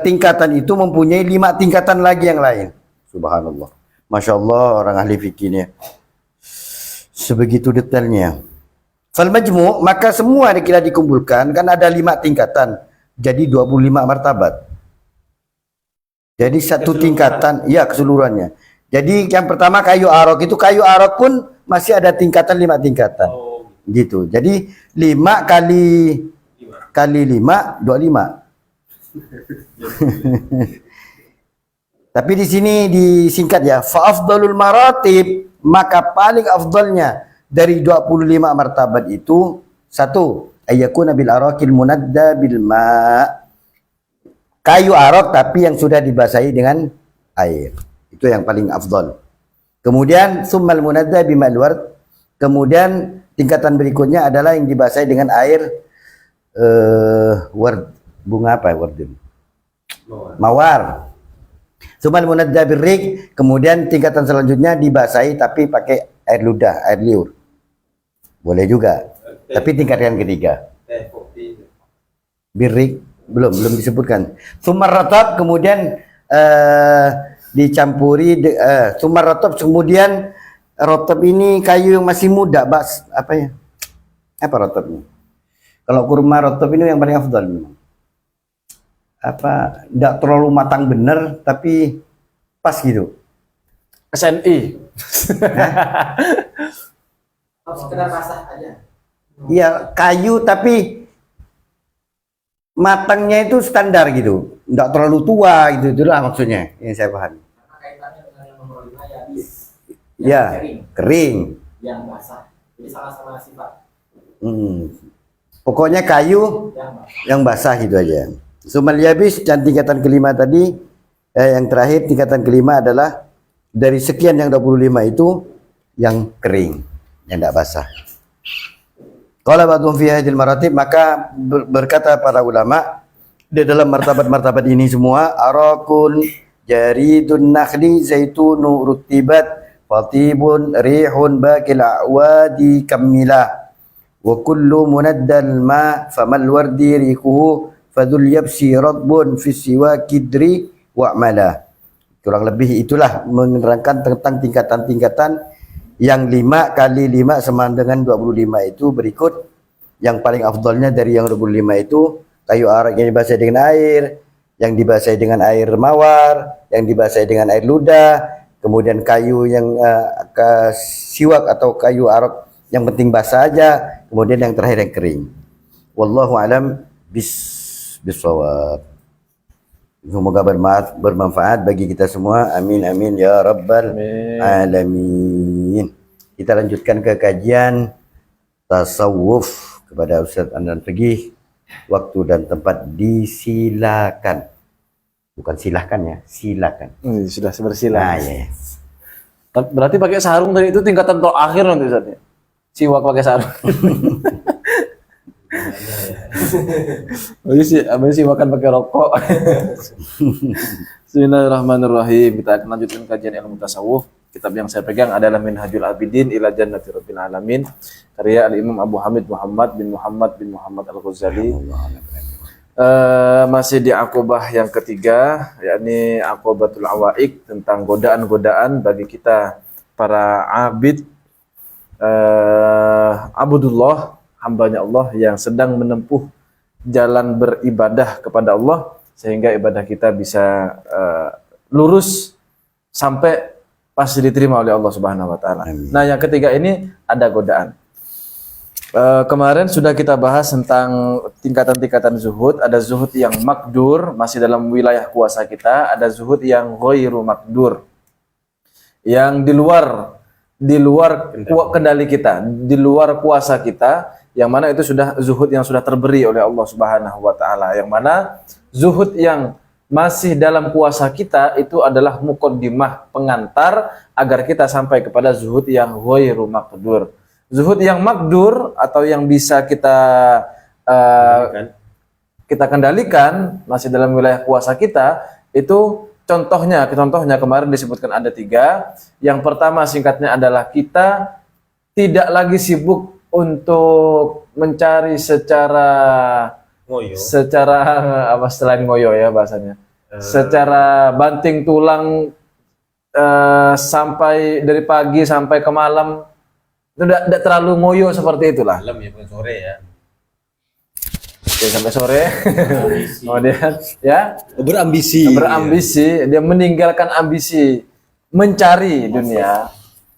tingkatan itu mempunyai 5 tingkatan lagi yang lain. Subhanallah. Masya Allah, orang ahli fikihnya sebegitu detailnya. Fal majmu', maka semua dikira dikumpulkan, kan ada 5 tingkatan, jadi 25 martabat. Jadi satu tingkatan, ya keseluruhannya. Jadi yang pertama kayu arok, itu kayu arok pun masih ada tingkatan, 5 tingkatan. Gitu. Jadi 5 kali 5, 25. Tapi di sini disingkat ya, fa afdalul maratib, maka paling afdalnya dari 25 martabat itu, satu, ayyakuna bil araqil munadda bil ma', kayu arok tapi yang sudah dibasahi dengan air. Itu yang paling afdal. Kemudian summal munadda bima'il ward, kemudian tingkatan berikutnya adalah yang dibasahi dengan air ward, bunga apa ya ward? Mawar. Summal munadda birrik, kemudian tingkatan selanjutnya dibasahi tapi pakai air ludah, air liur. Boleh juga. Tapi tingkatan ketiga. Birrik belum disebutkan. Sumar ratab, kemudian dicampuri sumar ratab, kemudian ratab ini kayu yang masih muda, apa ya? Apa ratabnya? Kalau kurma ratab ini yang paling afdal memang. Apa, tidak terlalu matang bener tapi pas gitu. SNI. Sekedar basah aja. Iya, kayu tapi matangnya itu standar gitu, tidak terlalu tua gitu, itulah maksudnya yang saya pahami. Karena kaitannya dengan yang nomor 5 ya bis. Ya, kering. Yang basah. Jadi sama-sama sifat. Pokoknya kayu yang basah gitu aja. Sumal yabis, dan tingkatan kelima tadi, yang terakhir tingkatan kelima adalah dari sekian yang 25 itu yang kering, yang tidak basah. Qala ba'dhum fi hadhil maratib, maka berkata para ulama di dalam martabat-martabat ini semua, arakun jaridun nakhli zaitunu rutibat fatibun rihun bakil a'wadi kammila wa kullu munaddal ma famal wardi rikuhu fadul yabsi radbun fi siwa kidri wa'mala. Kurang lebih itulah menerangkan tentang tingkatan-tingkatan yang 5 kali 5 sama dengan 25 itu berikut. Yang paling afdalnya dari yang 25 itu kayu arak yang dibasahi dengan air, yang dibasahi dengan air mawar, yang dibasahi dengan air ludah, kemudian kayu yang siwak atau kayu arak yang penting basah aja, kemudian yang terakhir yang kering. Wallahu alam bisawab. Semoga bermanfaat bagi kita semua. Amin amin ya rabbal alamin. Kita lanjutkan ke kajian tasawuf kepada Ustaz Andan Pegih. Waktu dan tempat disilakan. Bukan silahkan ya, silakan. Sudah bersila. Nah, ya. Berarti pakai sarung tadi itu tingkatan terakhir nanti Ustaz ya. Siwak pakai sarung. Abis siwakan pakai rokok. Bismillahirrahmanirrahim. Kita akan lanjutkan kajian ilmu tasawuf. Kitab yang saya pegang adalah Minhajul Abidin ila Jannati Rabbil Alamin, karya Al-Imam Abu Hamid Muhammad bin Muhammad Al-Ghazali. Masih di akobah yang ketiga, yakni akobatul awaik, tentang godaan-godaan bagi kita para abid, abdullah, hambanya Allah yang sedang menempuh jalan beribadah kepada Allah, sehingga ibadah kita bisa lurus sampai pasti diterima oleh Allah Subhanahu wa taala. Nah, yang ketiga ini ada godaan. Kemarin sudah kita bahas tentang tingkatan-tingkatan zuhud. Ada zuhud yang makdur, masih dalam wilayah kuasa kita. Ada zuhud yang ghairu makdur, yang di luar kendali kita, di luar kuasa kita, yang mana itu sudah zuhud yang sudah terberi oleh Allah Subhanahu wa taala. Yang mana zuhud yang masih dalam kuasa kita itu adalah muqaddimah, pengantar agar kita sampai kepada zuhud yang ghairu makdur. Zuhud yang makdur atau yang bisa kita kendalikan, masih dalam wilayah kuasa kita, itu contohnya kemarin disebutkan ada 3. Yang pertama singkatnya adalah kita tidak lagi sibuk untuk mencari secara apa, selain ngoyo ya bahasanya, secara banting tulang sampai dari pagi sampai ke malam, itu tidak terlalu ngoyo seperti itulah. Malam ya, bukan sore ya. Oke, sampai sore. Kemudian ya Berambisi. Dia meninggalkan ambisi mencari dunia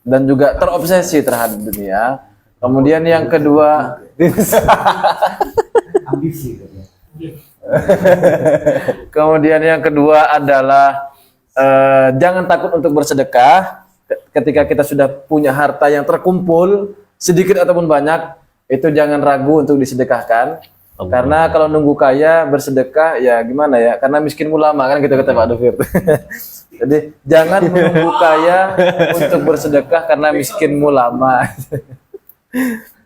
dan juga terobsesi terhadap dunia. Kemudian yang kedua ambisi. kemudian yang kedua adalah jangan takut untuk bersedekah. Ketika kita sudah punya harta yang terkumpul, sedikit ataupun banyak, itu jangan ragu untuk disedekahkan. Karena kalau nunggu kaya bersedekah ya gimana ya? Karena miskin ulama kan kita kata Pak Dufir. Jadi jangan menunggu kaya untuk bersedekah karena miskin ulama.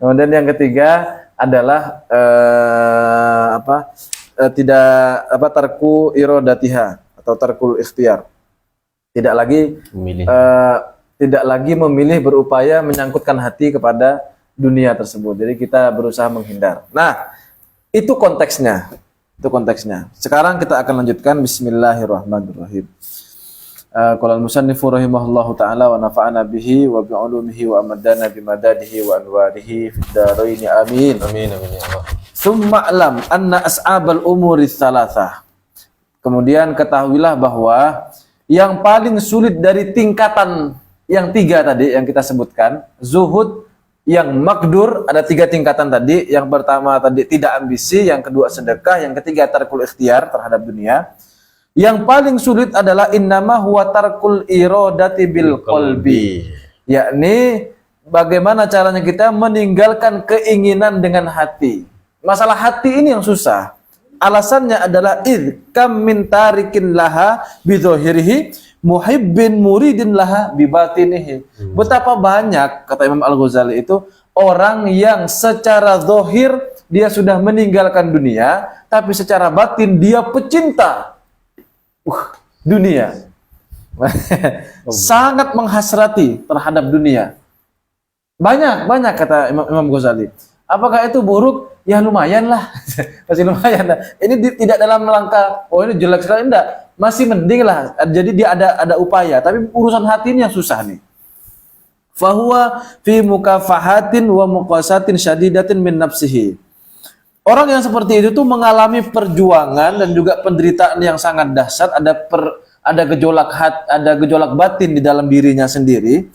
Kemudian yang ketiga adalah tarku irodatiha atau tarkul ikhtiar. Tidak lagi memilih berupaya menyangkutkan hati kepada dunia tersebut. Jadi kita berusaha menghindar. Nah, itu konteksnya. Sekarang kita akan lanjutkan. Bismillahirrahmanirrahim. Qala al-musannifu rahimahullahu ta'ala wa nafa'ana bihi wa bi'ulumihi wa amadana bimadadihi wa anwarihi fid dharain amin. Amin amin ya Allah. Summa alam anna as'abal umuri tsalatsah. Kemudian ketahuilah bahwa yang paling sulit dari tingkatan yang 3 tadi yang kita sebutkan, zuhud yang makdur, ada 3 tingkatan tadi. Yang pertama tadi tidak ambisi, yang kedua sedekah, yang ketiga tarkul ikhtiar terhadap dunia. Yang paling sulit adalah innama huwa tarkul iradati bil qalbi, yakni bagaimana caranya kita meninggalkan keinginan dengan hati. Masalah hati ini yang susah. Alasannya adalah id kam min tarikin laha bidhahirihi muhibbin muridin laha bibatinihi. Betapa banyak, kata Imam Al-Ghazali itu, orang yang secara zahir dia sudah meninggalkan dunia, tapi secara batin dia pecinta dunia. sangat menghasrati terhadap dunia. Banyak kata Imam Ghazali. Apakah itu buruk? Ya lumayan lah. Masih lumayan lah. Ini tidak dalam langkah oh ini jelek sekali, enggak. Masih mending lah. Jadi dia ada upaya, tapi urusan hati ini yang susah nih. Fahuwa fi mukafahatin wa muqasatin syadidatin min nafsihi. Orang yang seperti itu tuh mengalami perjuangan dan juga penderitaan yang sangat dahsyat, ada gejolak batin di dalam dirinya sendiri.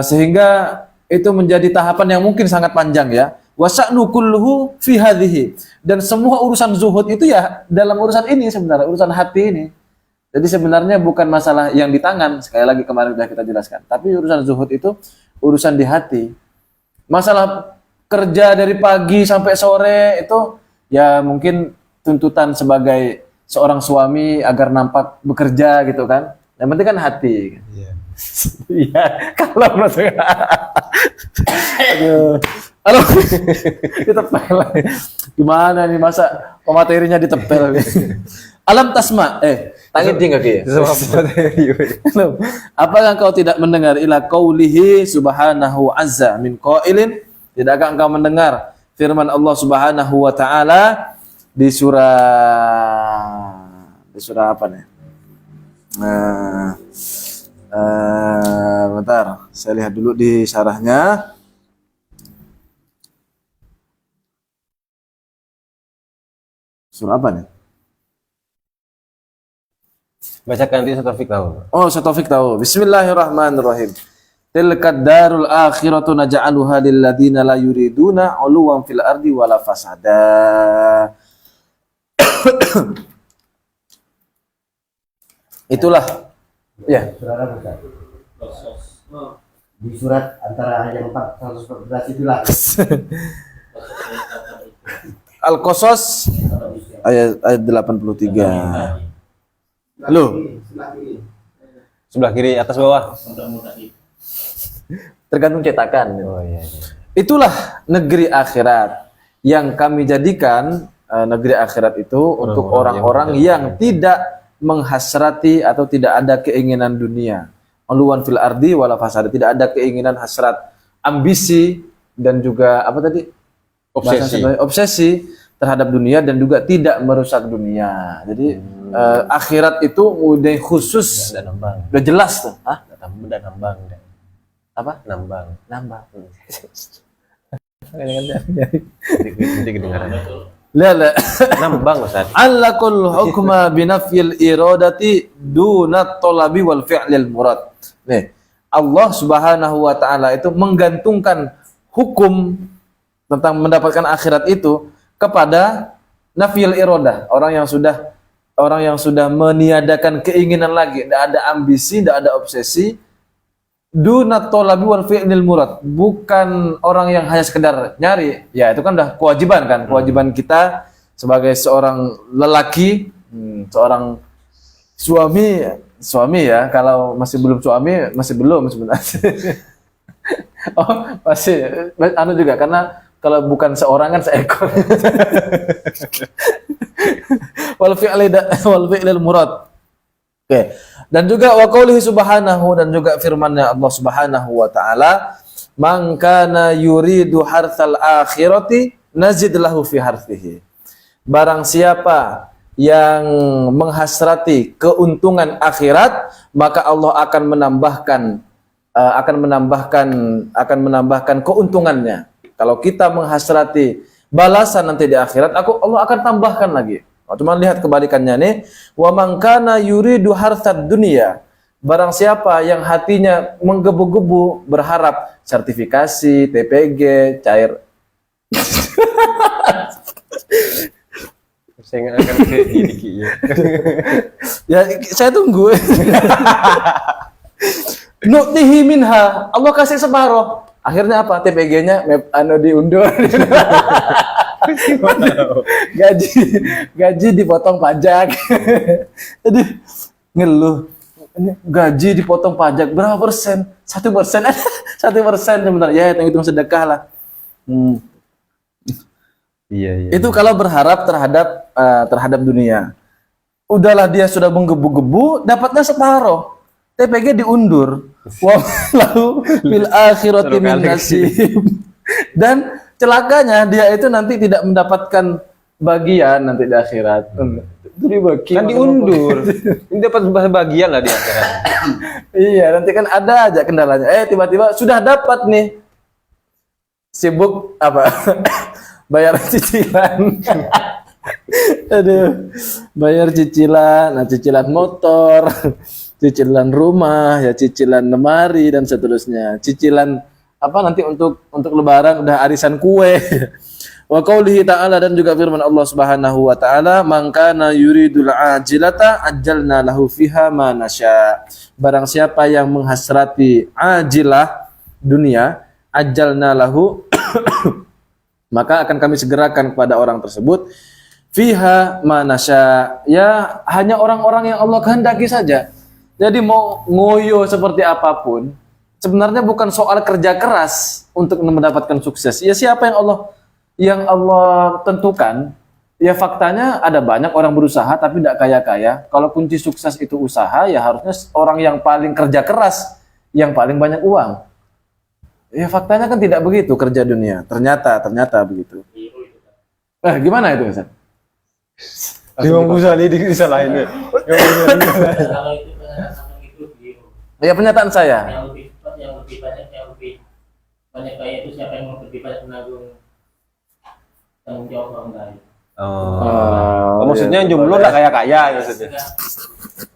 Sehingga itu menjadi tahapan yang mungkin sangat panjang ya. Wasa'nu kulluhu fi hadhihi. Dan semua urusan zuhud itu ya dalam urusan ini sebenarnya, urusan hati ini. Jadi sebenarnya bukan masalah yang di tangan, sekali lagi kemarin sudah kita jelaskan. Tapi urusan zuhud itu urusan di hati. Masalah kerja dari pagi sampai sore itu ya mungkin tuntutan sebagai seorang suami agar nampak bekerja gitu kan. Yang penting kan hati. Iya, kalau maksudnya. Halo, ditepel. Gimana nih masa pematerinya ditepel? Alam tasma, tangin tinggal ya. Apakah engkau tidak mendengar ila qaulihi subhanahu azza min qailin? Tidakkah engkau mendengar firman Allah Subhanahu wa taala di surah apa nih? Bentar, saya lihat dulu di syarahnya. Surah apa nih? Bacakan nanti Taufik tahu. Oh, Taufik tahu. Bismillahirrahmanirrahim. Tilkad darul akhiratu naj'aluha lil ladzina la yuriduna 'uluwan fil ardi wala fasada. Itulah ya. Saudara bukan? Di surat antara ayat 414 itulah. Al-Qasas ayat 83. Loh, Sebelah kiri, atas bawah. tergantung cetakan. Oh iya. Itulah negeri akhirat yang kami jadikan negeri akhirat itu untuk orang-orang yang tidak menghasrati atau tidak ada keinginan dunia. Uluwan fil ardi wala fasad, tidak ada keinginan hasrat, ambisi dan juga apa tadi? Obsesi terhadap dunia dan juga tidak merusak dunia. Jadi akhirat itu udah khusus, udah jelas tuh. Hah? Udah nambang. Apa? Nambang. Nanti kedengaran. La. Nambang Ustaz. Allakul hukma binafyil iradati dunat talabi wal fi'lil murad. Nih, Allah Subhanahu wa taala itu menggantungkan hukum tentang mendapatkan akhirat itu kepada nafyil iradah, orang yang sudah meniadakan keinginan lagi, tidak ada ambisi, tidak ada obsesi. Dunat talabi wal fi'lil murad, bukan orang yang hanya sekedar nyari. Ya, itu kan udah kewajiban kan, kewajiban kita sebagai seorang lelaki, seorang suami ya. Kalau masih belum suami, masih belum sebenarnya. Oh, masih anu juga karena kalau bukan seorang kan seekor. wal fi'lil murad. Oke. Dan juga wa qoulihi subhanahu, dan juga firman-Nya Allah Subhanahu wa taala, "Man kana yuridu hartsal akhirati nazid lahu fi hartsihi." Barang siapa yang menghasrati keuntungan akhirat, maka Allah akan menambahkan keuntungannya. Kalau kita menghasrati balasan nanti di akhirat, Allah akan tambahkan lagi. Cuma lihat kebalikannya nih, wa man kana yuridu hartsad dunya. Barang siapa yang hatinya menggebu-gebu berharap sertifikasi, TPG, cair. Saya nggak akan ke gigi ya. Ya, saya tunggu. Nu'tihi minha, Allah kasih separuh. Akhirnya apa? TPG-nya diundur. gaji dipotong pajak. Jadi ngeluh, gaji dipotong pajak berapa persen? 1%. 1% sebenarnya, ya hitung sedekah lah. Iya. Itu kalau berharap terhadap dunia. udahlah dia sudah menggebu-gebu, dapatnya separuh. TPG diundur. Wallahu fil akhirati min nasib. Dan celakanya dia itu nanti tidak mendapatkan bagian nanti di akhirat. Itu dibagi. Kan diundur. Ini dapat bagian lah di akhirat. Iya, nanti kan ada aja kendalanya. Tiba-tiba sudah dapat nih. Sibuk apa? Bayar cicilan. Aduh. Bayar cicilan, nah cicilan motor, cicilan rumah, ya cicilan lemari dan seterusnya. Cicilan apa nanti untuk lebaran udah arisan kue. Wa qaulihi ta'ala, dan juga firman Allah Subhanahu wa taala, "Man kana yuridul ajilata ajjalna lahu fiha ma nasya." Barang siapa yang menghasrati ajilah dunia, ajjalna lahu maka akan kami segerakan kepada orang tersebut fiha ma nasya, ya hanya orang-orang yang Allah kehendaki saja. Jadi mau ngoyo seperti apapun, sebenarnya bukan soal kerja keras untuk mendapatkan sukses. Ya siapa yang Allah tentukan, ya faktanya ada banyak orang berusaha tapi tidak kaya-kaya. Kalau kunci sukses itu usaha, ya harusnya orang yang paling kerja keras, yang paling banyak uang. Ya faktanya kan tidak begitu kerja dunia. Ternyata begitu. Gimana itu, Ustaz? Imam Ghazali disalahin. Kalau itu sama itu Ya pernyataan saya. yang lebih banyak kaya itu siapa yang lebih banyak menanggung tanggung jawab orang lain. Maksudnya jomblo nggak kaya-kaya maksudnya.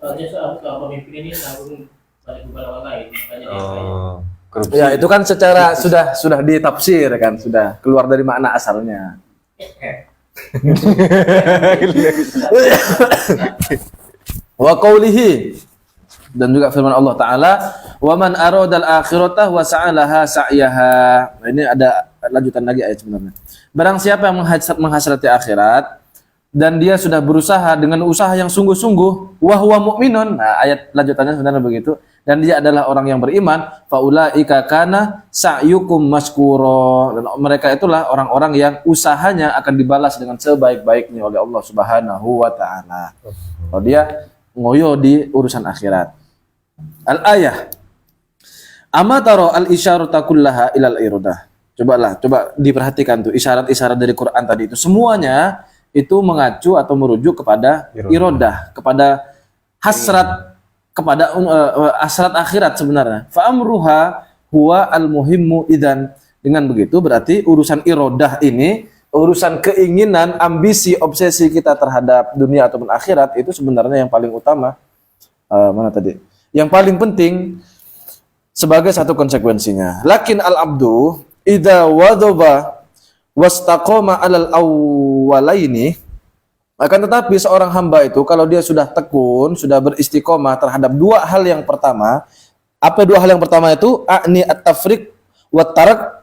Soalnya soal pemimpin ini tanggung banyak beban orang lain, makanya dia kaya. Korupsi. Ya itu kan secara sudah ditafsir kan, sudah keluar dari makna asalnya. Wa qaulihi, dan juga firman Allah Ta'ala, wa man aradal akhirata wa sa'alaha sa'yaha. Nah, ini ada lanjutan lagi ayat sebenarnya. Barang siapa yang menghasrati akhirat dan dia sudah berusaha dengan usaha yang sungguh-sungguh, wa huwa mu'minun. Nah, ayat lanjutannya sebenarnya begitu. Dan dia adalah orang yang beriman, faulaika kana sa'yukum maskuro. Dan mereka itulah orang-orang yang usahanya akan dibalas dengan sebaik-baiknya oleh Allah Subhanahu wa taala. Kalau dia ngoyo di urusan akhirat. Al-ayah. Amataro al-isyarata kullaha ilal iradah. Coba diperhatikan tuh isyarat-isyarat dari Quran tadi itu semuanya itu mengacu atau merujuk kepada iradah, kepada hasrat, kepada hasrat akhirat sebenarnya. Fa amruha huwa al-muhimmu idzan. Dengan begitu berarti urusan iradah ini, urusan keinginan, ambisi, obsesi kita terhadap dunia ataupun akhirat itu sebenarnya yang paling utama. Mana tadi? Yang paling penting sebagai satu konsekuensinya. Lakin al-abdu idza wadhaba wastaqama 'alal awwalaini, akan tetapi seorang hamba itu kalau dia sudah tekun, sudah beristiqomah terhadap dua hal yang pertama. Apa dua hal yang pertama itu? A'ni at-tafriq wa tarak,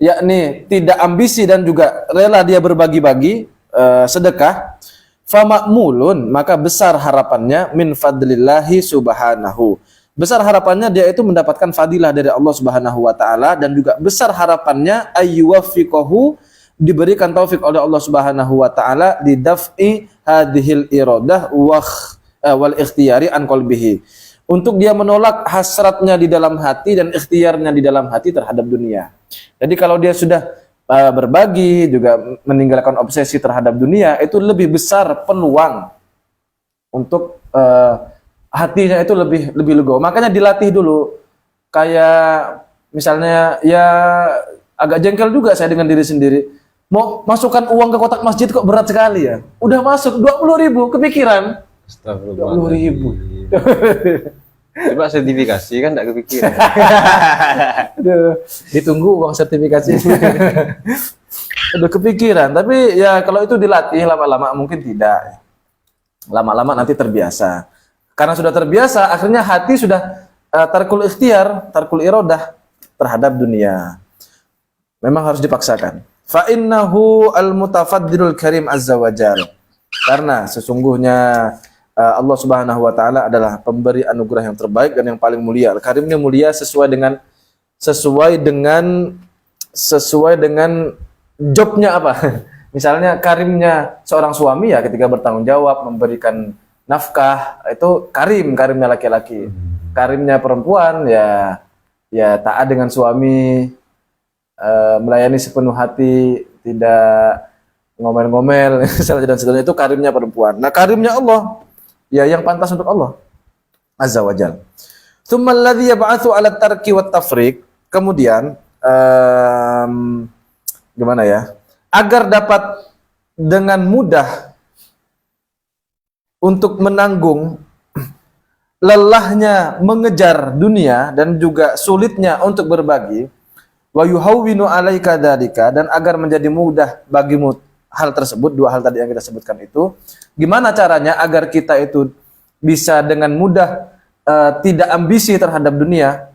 yakni tidak ambisi dan juga rela dia berbagi-bagi sedekah. Fama'mulun, maka besar harapannya min fadlillahi subhanahu. Besar harapannya dia itu mendapatkan fadilah dari Allah Subhanahu wa taala, dan juga besar harapannya ayyuwaffiqahu, diberikan taufik oleh Allah Subhanahu wa taala di daf'i hadhil iradah wal ikhtiyari an qalbihi, untuk dia menolak hasratnya di dalam hati dan ikhtiarnya di dalam hati terhadap dunia. Jadi kalau dia sudah berbagi juga meninggalkan obsesi terhadap dunia, itu lebih besar peluang untuk hatinya itu lebih legowo. Makanya dilatih dulu. Kayak misalnya ya agak jengkel juga saya dengan diri sendiri. Mau masukkan uang ke kotak masjid kok berat sekali ya. Udah masuk 20.000, kepikiran. Astagfirullah. 20.000. Coba sertifikasi kan enggak kepikiran. Aduh, ditunggu uang sertifikasi. Udah kepikiran, tapi ya kalau itu dilatih lama-lama mungkin tidak. Lama-lama nanti terbiasa. Karena sudah terbiasa, akhirnya hati sudah tarkul ikhtiar, tarkul iradah terhadap dunia. Memang harus dipaksakan. Fa innahu al-mutafaddilul karim azza wajal. Karena sesungguhnya Allah Subhanahu wa taala adalah pemberi anugerah yang terbaik dan yang paling mulia. Karimnya mulia sesuai dengan jobnya apa. Misalnya karimnya seorang suami ya ketika bertanggung jawab, memberikan nafkah, itu karimnya laki-laki. Karimnya perempuan ya taat dengan suami, melayani sepenuh hati, tidak ngomel-ngomel, dan seterusnya, itu karimnya perempuan. Nah, karimnya Allah, ya yang pantas untuk Allah Azza wa Jalla. Tsumma alladzi yab'atsu 'ala tarki wat tafriq. Kemudian gimana ya? Agar dapat dengan mudah untuk menanggung lelahnya mengejar dunia dan juga sulitnya untuk berbagi, wa yuhawwinu 'alaika dzalika, dan agar menjadi mudah bagimu hal tersebut, dua hal tadi yang kita sebutkan itu. Gimana caranya agar kita itu bisa dengan mudah tidak ambisi terhadap dunia?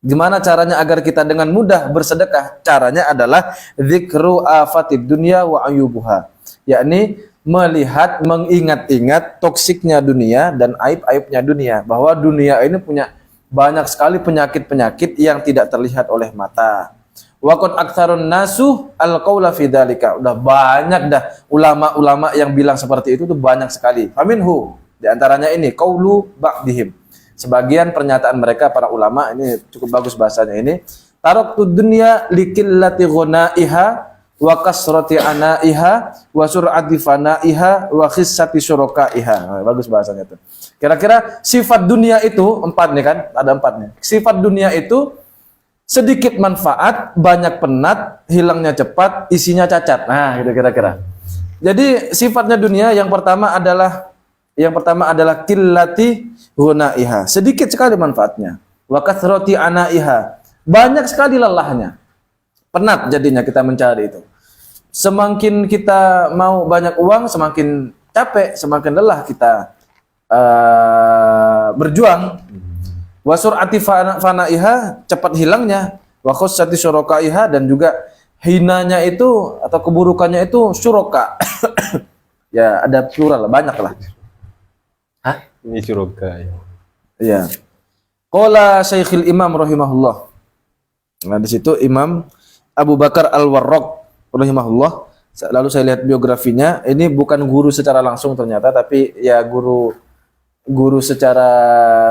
Gimana caranya agar kita dengan mudah bersedekah? Caranya adalah dzikru afatid dunya wa ayubuha, yakni melihat, mengingat-ingat toksiknya dunia dan aib-aibnya dunia, bahwa dunia ini punya banyak sekali penyakit-penyakit yang tidak terlihat oleh mata. Wa qad aktsarun nasu alqaula fi dzalika. Udah banyak dah ulama-ulama yang bilang seperti itu tuh banyak sekali. Faminhu, di antaranya ini qaulu ba'dihim. Sebagian pernyataan mereka para ulama ini cukup bagus bahasanya ini. Taraktud dunya likillati ghunaiha wa kasrati anaiha wa sur'ati fanaiha wa khissati syurakaiha. Nah, bagus bahasanya itu. Kira-kira sifat dunia itu 4 nih kan? Ada 4 nih. Sifat dunia itu sedikit manfaat, banyak penat, hilangnya cepat, isinya cacat. Nah, gitu kira-kira. Jadi sifatnya dunia yang pertama adalah qillati ghunaiha, sedikit sekali manfaatnya. Wa kathrati anaiha, banyak sekali lelahnya. Penat jadinya kita mencari itu. Semakin kita mau banyak uang, semakin capek, semakin lelah kita berjuang. Wa sur'ati fanaiha, cepat hilangnya. Wa khussati syurakaiha, dan juga hinanya itu atau keburukannya itu syuraka. Ya, ada plural, banyak lah. Hah? Ini syurga ya. Iya. Qala Syekhul Imam rahimahullah. Nah, di situ Imam Abu Bakar Al-Warraq rahimahullah. Lalu saya lihat biografinya. Ini bukan guru secara langsung ternyata, tapi ya guru secara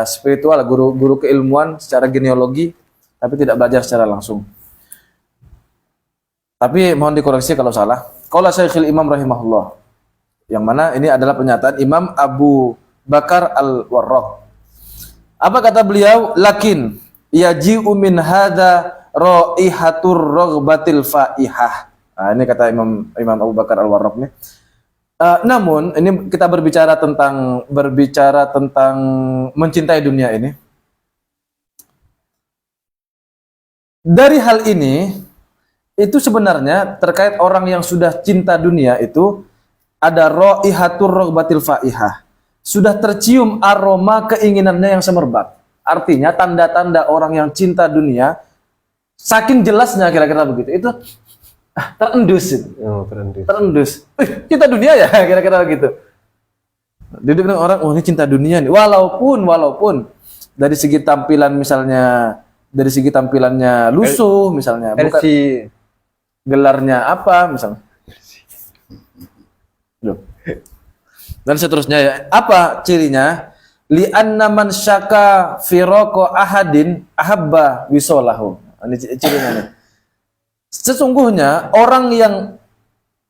spiritual, guru keilmuan secara genealogi, tapi tidak belajar secara langsung. Tapi mohon dikoreksi kalau salah. Qala Syekhul Imam rahimahullah. Yang mana ini adalah pernyataan Imam Abu Bakar Al-Warraq. Apa kata beliau? Lakin yaji'u min hadza raihatur raghbatil faihah. Nah, ini kata Imam Abu Bakar Al-Warraq nih. Namun ini kita berbicara tentang mencintai dunia ini. Dari hal ini itu sebenarnya terkait orang yang sudah cinta dunia itu ada raihatur raghbatil faihah. Sudah tercium aroma keinginannya yang semerbak. Artinya tanda-tanda orang yang cinta dunia saking jelasnya kira-kira begitu. Itu terendus itu. Oh, Terendus. Cinta dunia ya kira-kira begitu. Jadi orang, oh ini cinta dunia nih. Walaupun dari segi tampilan misalnya, dari segi tampilannya lusuh misalnya, bukan gelarnya apa misalnya. Loh. Dan seterusnya ya. Apa cirinya? Li'anna man syaka firaqo ahadin ahabba wisolahu. Ini cirinya nih. Sesungguhnya orang yang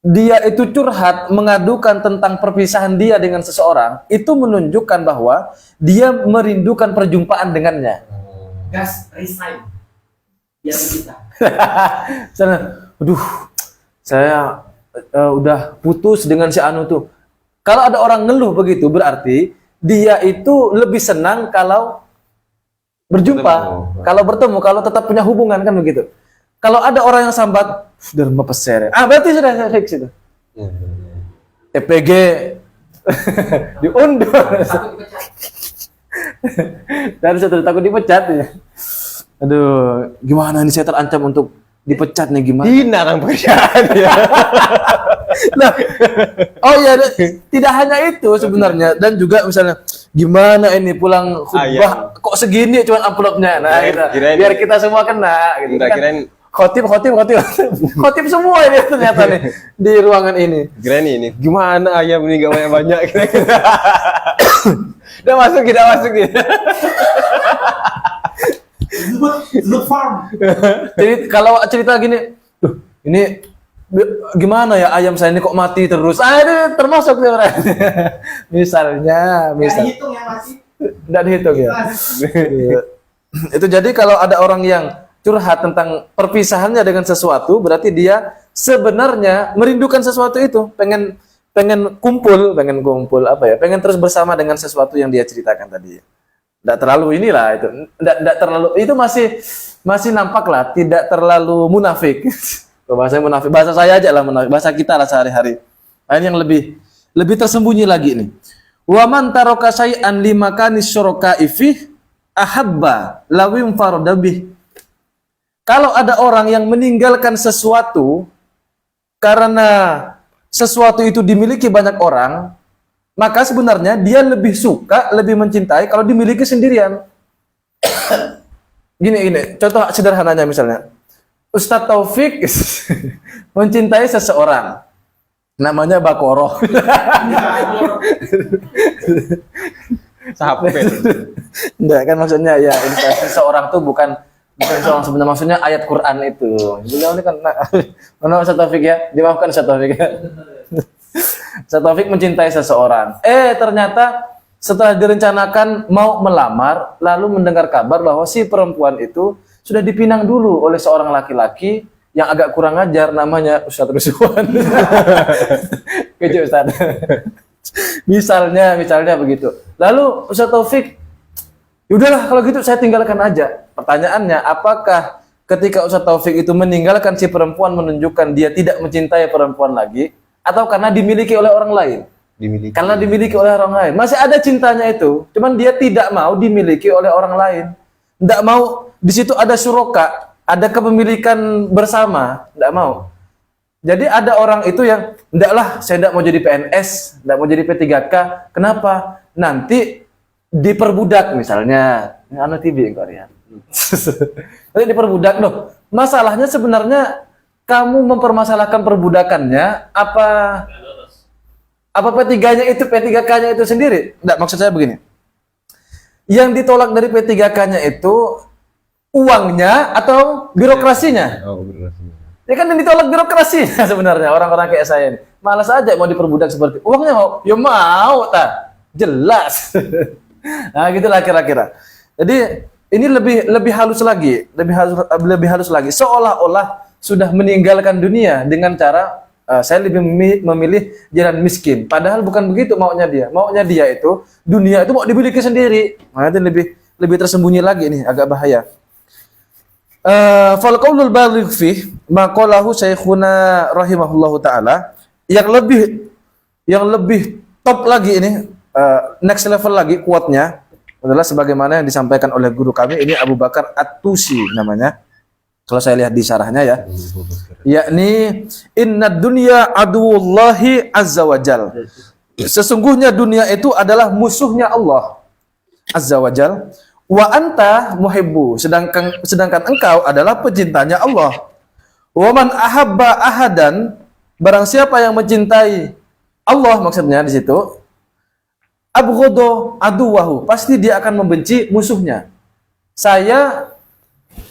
dia itu curhat mengadukan tentang perpisahan dia dengan seseorang, itu menunjukkan bahwa dia merindukan perjumpaan dengannya. Gas, resign. Biar kita. Aduh, saya udah putus dengan si Anu tuh. Kalau ada orang ngeluh begitu, berarti dia itu lebih senang kalau berjumpa, kalau bertemu, kalau tetap punya hubungan, kan begitu. Kalau ada orang yang sambat, sudah pesere. Berarti sudah fix itu. EPG diundur. Takut dipecat. Dan saya takut dipecat ya. Aduh, gimana nih, saya terancam untuk dipecat nih, gimana? Dinarang pekerjaan ya. Nah, oh iya, tidak hanya itu sebenarnya, dan juga misalnya gimana ini pulang khutbah kok segini cuman amplopnya, nah gitu. Biar kita semua kena gitu. Kirain Khotib semua ini ternyata nih di ruangan ini. Granny ini, gimana ayam ini gak banyak-banyak? Udah masuk gitu. Zut farm. Jadi kalau cerita gini, "Duh, ini gimana ya ayam saya ini kok mati terus?" Ini termasuk nih orang. Misalnya. Hitung ya masih. Nggak dihitung ya. Itu jadi kalau ada orang yang curhat tentang perpisahannya dengan sesuatu, berarti dia sebenarnya merindukan sesuatu itu, pengen kumpul pengen terus bersama dengan sesuatu yang dia ceritakan tadi. Nggak terlalu inilah itu, nggak terlalu itu masih nampak lah, tidak terlalu munafik. Bahasa munafik, bahasa saya aja lah munafik, bahasa kita lah sehari-hari. Nah, ini yang lebih tersembunyi lagi nih. Wa man taraka syai'an limakani syuraka'i fih ahabba lawim faradabih. Kalau ada orang yang meninggalkan sesuatu karena sesuatu itu dimiliki banyak orang, maka sebenarnya dia lebih suka, lebih mencintai kalau dimiliki sendirian. Gini, contoh sederhananya misalnya. Ustadz Taufik mencintai seseorang. Namanya Bakoro. Sampai. Enggak kan maksudnya ya seseorang tuh bukan seorang sebenarnya, maksudnya ayat Quran itu. Beliau ini kan mana Ustaz Taufik ya? Dimaafkan Ustaz Taufik ya. Ustaz Taufik mencintai seseorang. Ternyata setelah direncanakan mau melamar, lalu mendengar kabar bahwa si perempuan itu sudah dipinang dulu oleh seorang laki-laki yang agak kurang ajar, namanya Ustadz Ruswan. Kecil Ustadz. Misalnya begitu. Lalu Ustadz Taufik, yaudahlah kalau gitu saya tinggalkan aja. Pertanyaannya, apakah ketika Ustadz Taufik itu meninggalkan si perempuan menunjukkan dia tidak mencintai perempuan lagi, atau karena dimiliki oleh orang lain? Dimiliki. Karena dimiliki oleh orang lain. Masih ada cintanya itu, cuman dia tidak mau dimiliki oleh orang lain. Tidak mau, di situ ada syuraka, ada kepemilikan bersama, tidak mau. Jadi ada orang itu yang, ndaklah, saya tidak mau jadi PNS, tidak mau jadi P3K. Kenapa? Nanti diperbudak misalnya. Anak TV enggak ya. Nanti diperbudak loh. Masalahnya sebenarnya kamu mempermasalahkan perbudakannya apa P3-nya itu, P3K-nya itu sendiri? Enggak, maksud saya begini. Yang ditolak dari P3K-nya itu uangnya atau birokrasinya? Oh, birokrasinya. Ya kan yang ditolak birokrasinya sebenarnya, orang-orang kayak saya ini. Malas aja mau diperbudak seperti uangnya mau, ya mau tak? Jelas. Nah, gitulah kira-kira. Jadi ini lebih halus lagi, lebih halus lagi. Seolah-olah sudah meninggalkan dunia dengan cara saya lebih memilih jalan miskin. Padahal bukan begitu maunya dia. Maunya dia itu dunia itu mau dimiliki sendiri. Nah, itu lebih tersembunyi lagi nih, agak bahaya. Fal qaulul baligh fi ma qalahu syekhuna rahimahullahu taala, yang lebih top lagi ini, next level lagi quote-nya adalah sebagaimana yang disampaikan oleh guru kami ini, Abu Bakar At-Tusi namanya. Kalau saya lihat di syarahnya ya, yakni innad dunya aduwullahi azza wajal. Sesungguhnya dunia itu adalah musuhnya Allah azza wajal. Wa anta muhibbu, sedangkan engkau adalah pecintanya Allah. Wa man ahabba ahadan, barang siapa yang mencintai Allah, maksudnya di situ, abghadu aduwahu, pasti dia akan membenci musuhnya. Saya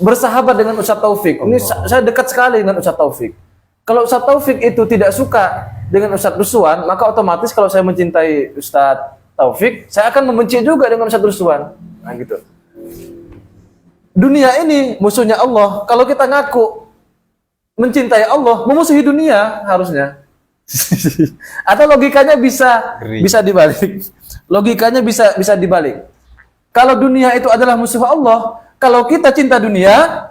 bersahabat dengan Ustadz Taufik. Ini saya dekat sekali dengan Ustadz Taufik. Kalau Ustadz Taufik itu tidak suka dengan Ustadz Ruswan, maka otomatis kalau saya mencintai Ustadz Taufik, saya akan membenci juga dengan Ustadz Ruswan. Nah gitu. Dunia ini musuhnya Allah. Kalau kita ngaku mencintai Allah, memusuhi dunia harusnya. Atau logikanya bisa dibalik. Logikanya bisa dibalik. Kalau dunia itu adalah musuh Allah, kalau kita cinta dunia,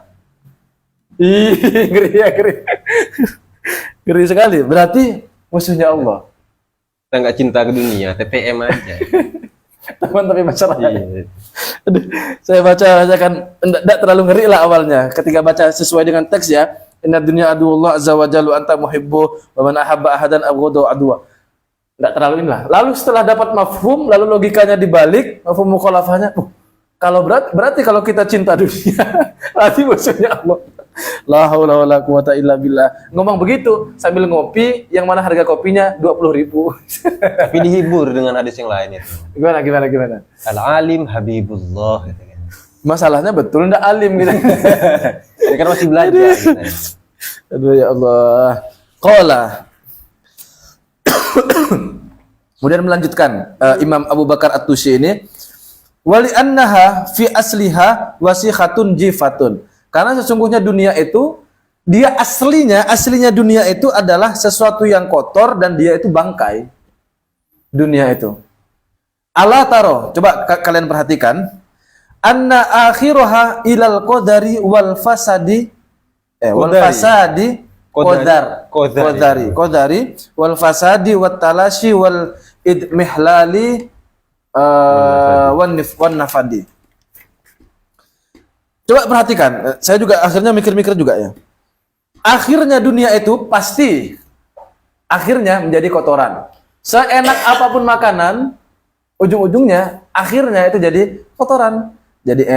ngeri sekali. Berarti musuhnya Allah. Kita nggak cinta ke dunia, TPM aja. Teman tapi masyarakat. Iya. Aduh, saya baca kan enggak terlalu ngeri lah awalnya. Ketika baca sesuai dengan teks ya, inna dunya aduwullah azza wa jalla anta muhibbu wa man ahabba ahadan abghadu adwa. Enggak terlalu inilah. Lalu setelah dapat mafhum, lalu logikanya dibalik, mafhum mukhalafahnya. Kalau berarti kalau kita cinta dunia, berarti musuhnya Allah. La haula wala quwata illa billah. Ngomong begitu sambil ngopi, yang mana harga kopinya 20.000. Tapi dihibur dengan hadis yang lain itu. Gimana? Al-alim habibullah gitu kan. Masalahnya betul ndak alim gitu. Ini kan masih belajar gitu. Aduh ya Allah. Qala. Kemudian melanjutkan Imam Abu Bakar At-Tusi ini, wali annaha fi asliha wasikhatun jifatun. Karena sesungguhnya dunia itu, dia aslinya dunia itu adalah sesuatu yang kotor dan dia itu bangkai. Dunia itu. Allah taro, coba kalian perhatikan, anna akhiraha ilal qadari wal fasadi wal fasadi qadari wal fasadi wat talashi wal idmihlali wan nafadi. Coba perhatikan, saya juga akhirnya mikir-mikir juga ya. Akhirnya dunia itu pasti akhirnya menjadi kotoran. Seenak apapun makanan, ujung-ujungnya akhirnya itu jadi kotoran. Jadi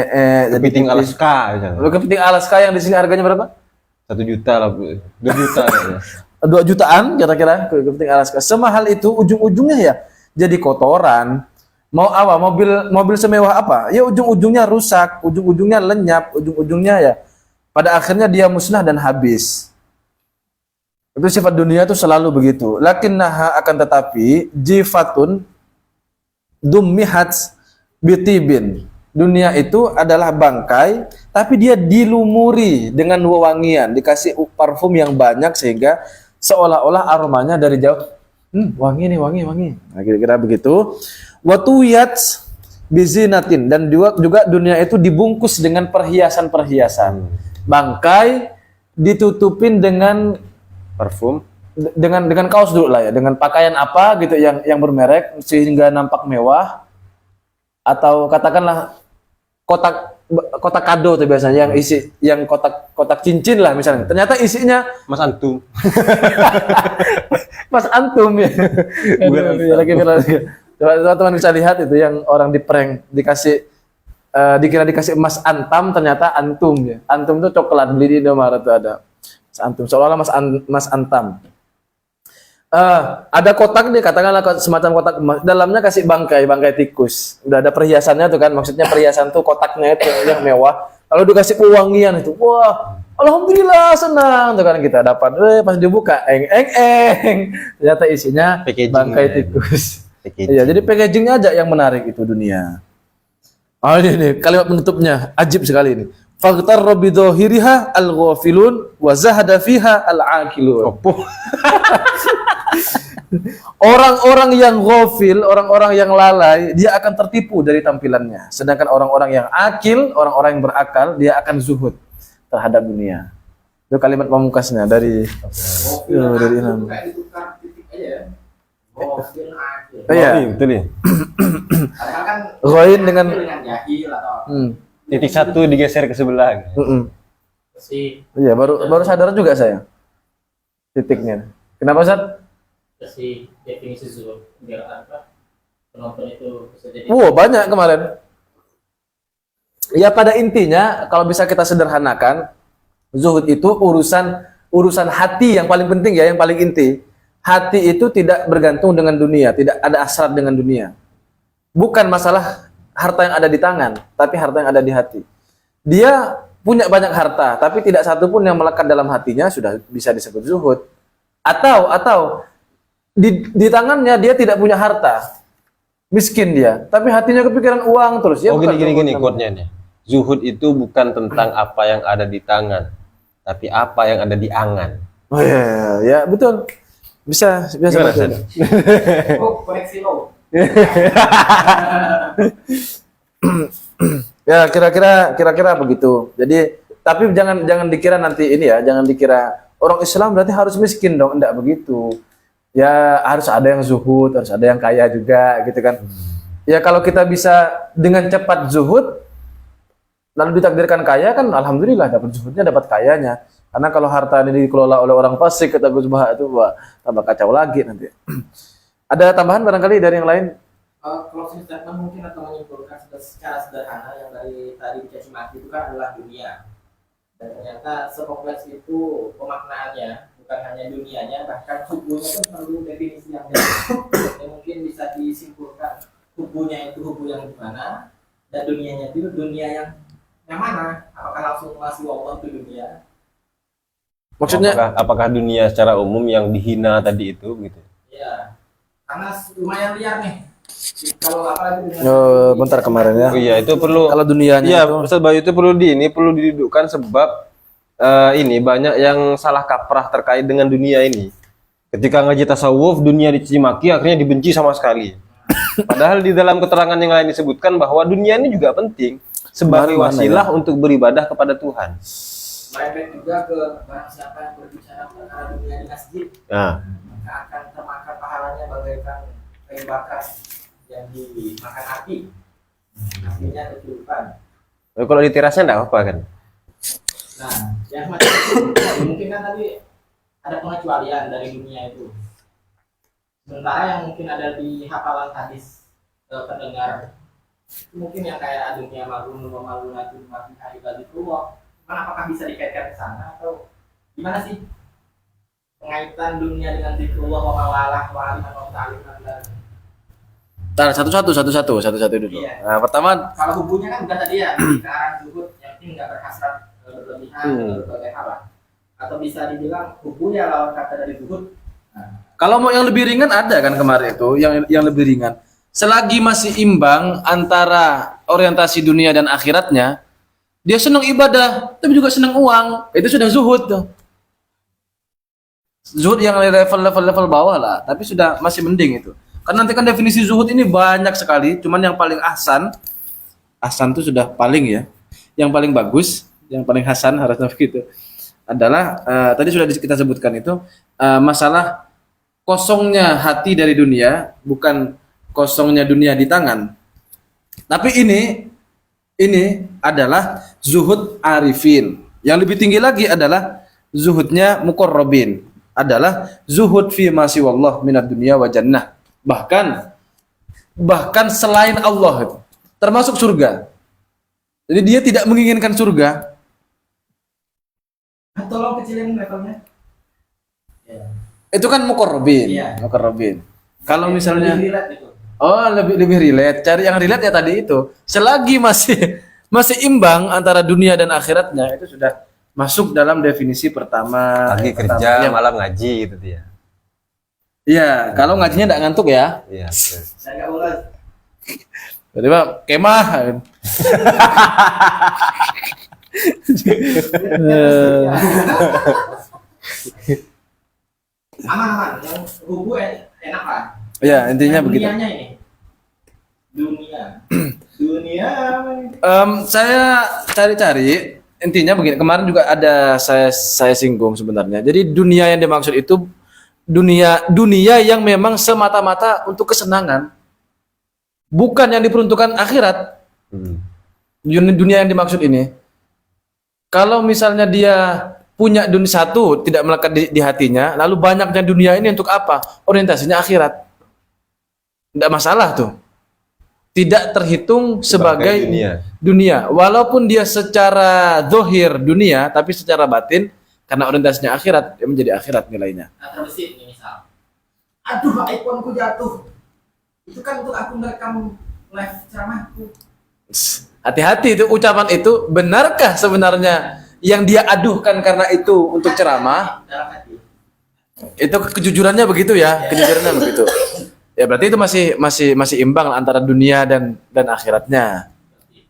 Kepiting Alaska misalnya. Kepiting Alaska yang di sini harganya berapa? 1 juta lah, 2 juta ya. 2 jutaan kira-kira kepiting Alaska. Semahal itu ujung-ujungnya ya jadi kotoran. Mau apa? Mobil semewah apa? Ya ujung-ujungnya rusak, ujung-ujungnya lenyap, ujung-ujungnya ya pada akhirnya dia musnah dan habis. Itu sifat dunia itu selalu begitu. Lakinnaha akan tetapi jifatun dummihat bitibin. Dunia itu adalah bangkai, tapi dia dilumuri dengan wewangian, dikasih parfum yang banyak sehingga seolah-olah aromanya dari jauh, wangi nih, wangi. Nah, kira-kira begitu. Watuyat bizinatin, dan juga dunia itu dibungkus dengan perhiasan-perhiasan. Bangkai ditutupin dengan Parfum. dengan kaos dulu lah ya, dengan pakaian apa gitu yang bermerek sehingga nampak mewah, atau katakanlah kotak kado tuh biasanya yang kotak cincin lah misalnya. Ternyata isinya Mas Antum. Mas Antum ya. Coba teman-teman bisa lihat itu yang orang di prank dikira dikasih emas antam, ternyata antum ya. Antum tuh coklat, beli di Indomaret tuh ada. Mas Antum seolah-olah Mas Antam. Ada kotak nih, katakanlah semacam kotak emas, dalamnya kasih bangkai tikus. Udah ada perhiasannya tuh kan, maksudnya perhiasan tuh kotaknya itu yang mewah. Lalu dikasih pewangian itu, wah, alhamdulillah senang tuh kan kita dapat. Pas dibuka, ternyata isinya Packaging bangkai ya. tikus. Packaging. Iya, jadi packagingnya aja yang menarik itu dunia. Ini kalimat penutupnya ajib sekali ini. Faghtar bidzahiriha al-ghafilun wa zahada fiha al-aqilun. Orang-orang yang ghafil, orang-orang yang lalai, dia akan tertipu dari tampilannya. Sedangkan orang-orang yang akil, orang-orang yang berakal, dia akan zuhud terhadap dunia. Itu kalimat pamungkasnya dari Imam. Kayak ditukar titik aja ya. Gofil akil. Iya. Betul ya. Padahal kan Ghain dengan jahil atau Titik 1 digeser ke sebelah. si Iya, baru sadar juga saya. Titiknya. Kenapa, Ustaz? si definisi zuhud biar apa penonton itu bisa jadi Banyak kemarin. Ya pada intinya kalau bisa kita sederhanakan, zuhud itu urusan hati yang paling penting ya, yang paling inti. Hati itu tidak bergantung dengan dunia, tidak ada hasrat dengan dunia. Bukan masalah harta yang ada di tangan, tapi harta yang ada di hati. Dia punya banyak harta, tapi tidak satu pun yang melekat dalam hatinya, sudah bisa disebut zuhud. Atau di tangannya dia tidak punya harta, miskin dia, tapi hatinya kepikiran uang terus. Ya, Gini quote-nya nih. Zuhud itu bukan tentang apa yang ada di tangan, tapi apa yang ada di angan. Oh ya betul. Bisa Gimana, betul. San? koreksi lo. Ya kira-kira begitu. Jadi tapi jangan dikira nanti ini ya, jangan dikira orang Islam berarti harus miskin dong, enggak begitu. Ya harus ada yang zuhud, harus ada yang kaya juga gitu kan. Ya kalau kita bisa dengan cepat zuhud lalu ditakdirkan kaya kan alhamdulillah, dapat zuhudnya, dapat kayanya. Karena kalau harta ini dikelola oleh orang fasik, kata Gus Baha itu tambah kacau lagi nanti. Ada tambahan barangkali dari yang lain? Closing statement mungkin atau menyimpulkan secara sederhana yang dari tadi dicaci maki itu kan adalah dunia. Dan ternyata sekompleks itu pemaknaannya, bukan hanya dunianya, bahkan hubunya pun perlu definisi yang jelas. Yang mungkin bisa disimpulkan hubunya itu hubu yang gimana, dan dunianya itu dunia yang mana? Apakah langsung masih Allah itu dunia? Maksudnya apakah dunia secara umum yang dihina tadi itu gitu? Ya, karena lumayan liar nih. Kalau apalagi dunia bentar kemarin ya. Oh iya, itu perlu. Kalau dunianya Iya, itu Ustaz Bayu itu perlu didudukkan sebab ini banyak yang salah kaprah terkait dengan dunia ini. Ketika ngaji tasawuf, dunia dicaci maki, akhirnya dibenci sama sekali. Padahal di dalam keterangan yang lain disebutkan bahwa dunia ini juga penting sebagai Mana wasilah untuk beribadah kepada Tuhan. merembet juga ke barang siapa yang berbicara perkara dunia di masjid, Nah, maka akan termakan pahalanya bagaikan kayu bakar yang dimakan api. Artinya kecurupan. kalau di terasnya enggak apa-apa kan? Nah, yang semacam itu mungkin kan tadi ada pengecualian dari dunia itu. Sementara yang mungkin ada di hafalan hadis pendengar itu mungkin yang kayak dunia malun wa malunatun wa fi ibadillah. Cuman apakah bisa dikaitkan ke sana atau gimana sih pengaitan dunia dengan zikrullah wa mawalah wa aliman wa ta'aliman dan Tar, satu-satu dulu. Iya. Nah, pertama kalau hubungnya kan bukan tadi ya ke arah zuhud yang penting nggak berhasrat berlebihan berbagai hal lah. Atau bisa dibilang hubungnya lawan kata dari zuhud. kalau mau yang lebih ringan ada kan kemarin itu, yang lebih ringan. Selagi masih imbang antara orientasi dunia dan akhiratnya, dia senang ibadah, tapi juga senang uang. Itu sudah zuhud tuh. Zuhud yang level bawah lah, tapi sudah masih mending itu. Karena nanti kan definisi zuhud ini banyak sekali, cuman yang paling ahsan itu sudah paling ya. Yang paling bagus, yang paling hasan harusnya begitu. Adalah tadi sudah kita sebutkan itu masalah kosongnya hati dari dunia, bukan kosongnya dunia di tangan. Tapi ini adalah zuhud arifin. Yang lebih tinggi lagi adalah zuhudnya muqarrabin, adalah zuhud fi ma siwallah minad dunya wa jannah. Bahkan selain Allah, termasuk surga. Jadi dia tidak menginginkan surga. Tolong kecilin levelnya. Itu kan muqarrabin. Iya. Muqarrabin. Kalau misalnya Lebih relate gitu. lebih relate, cari yang relate ya tadi itu. Selagi masih imbang antara dunia dan akhiratnya, itu sudah masuk dalam definisi pertama. Pagi kerja, malam ngaji gitu dia. Iya, kalau ngajinya enggak ngantuk ya. Iya. Saya nggak boleh. Tiba-tiba kemah. Aman. Yang hubu enak lah. Ya, intinya Yang begitu. Dunianya ini. Dunia. Saya cari-cari, intinya begini. Kemarin juga ada saya singgung sebenarnya. Jadi dunia yang dimaksud itu dunia yang memang semata-mata untuk kesenangan, bukan yang diperuntukkan akhirat. Dunia yang dimaksud ini, kalau misalnya dia punya dunia satu tidak melekat di hatinya, lalu banyaknya dunia ini untuk apa? Orientasinya akhirat, tidak masalah tuh, tidak terhitung sebagai dunia. Walaupun dia secara zahir dunia, tapi secara batin karena orientasinya akhirat, dia menjadi akhirat nilainya. Nah, terbesit nih misal. Aduh, iPhone-ku jatuh. Itu kan untuk aku merekam live ceramahku. Hati-hati itu ucapan itu, benarkah sebenarnya yang dia aduhkan karena itu untuk ceramah? Dalam hati. Itu kejujurannya begitu ya, kejujurannya begitu. Ya berarti itu masih imbang antara dunia dan akhiratnya.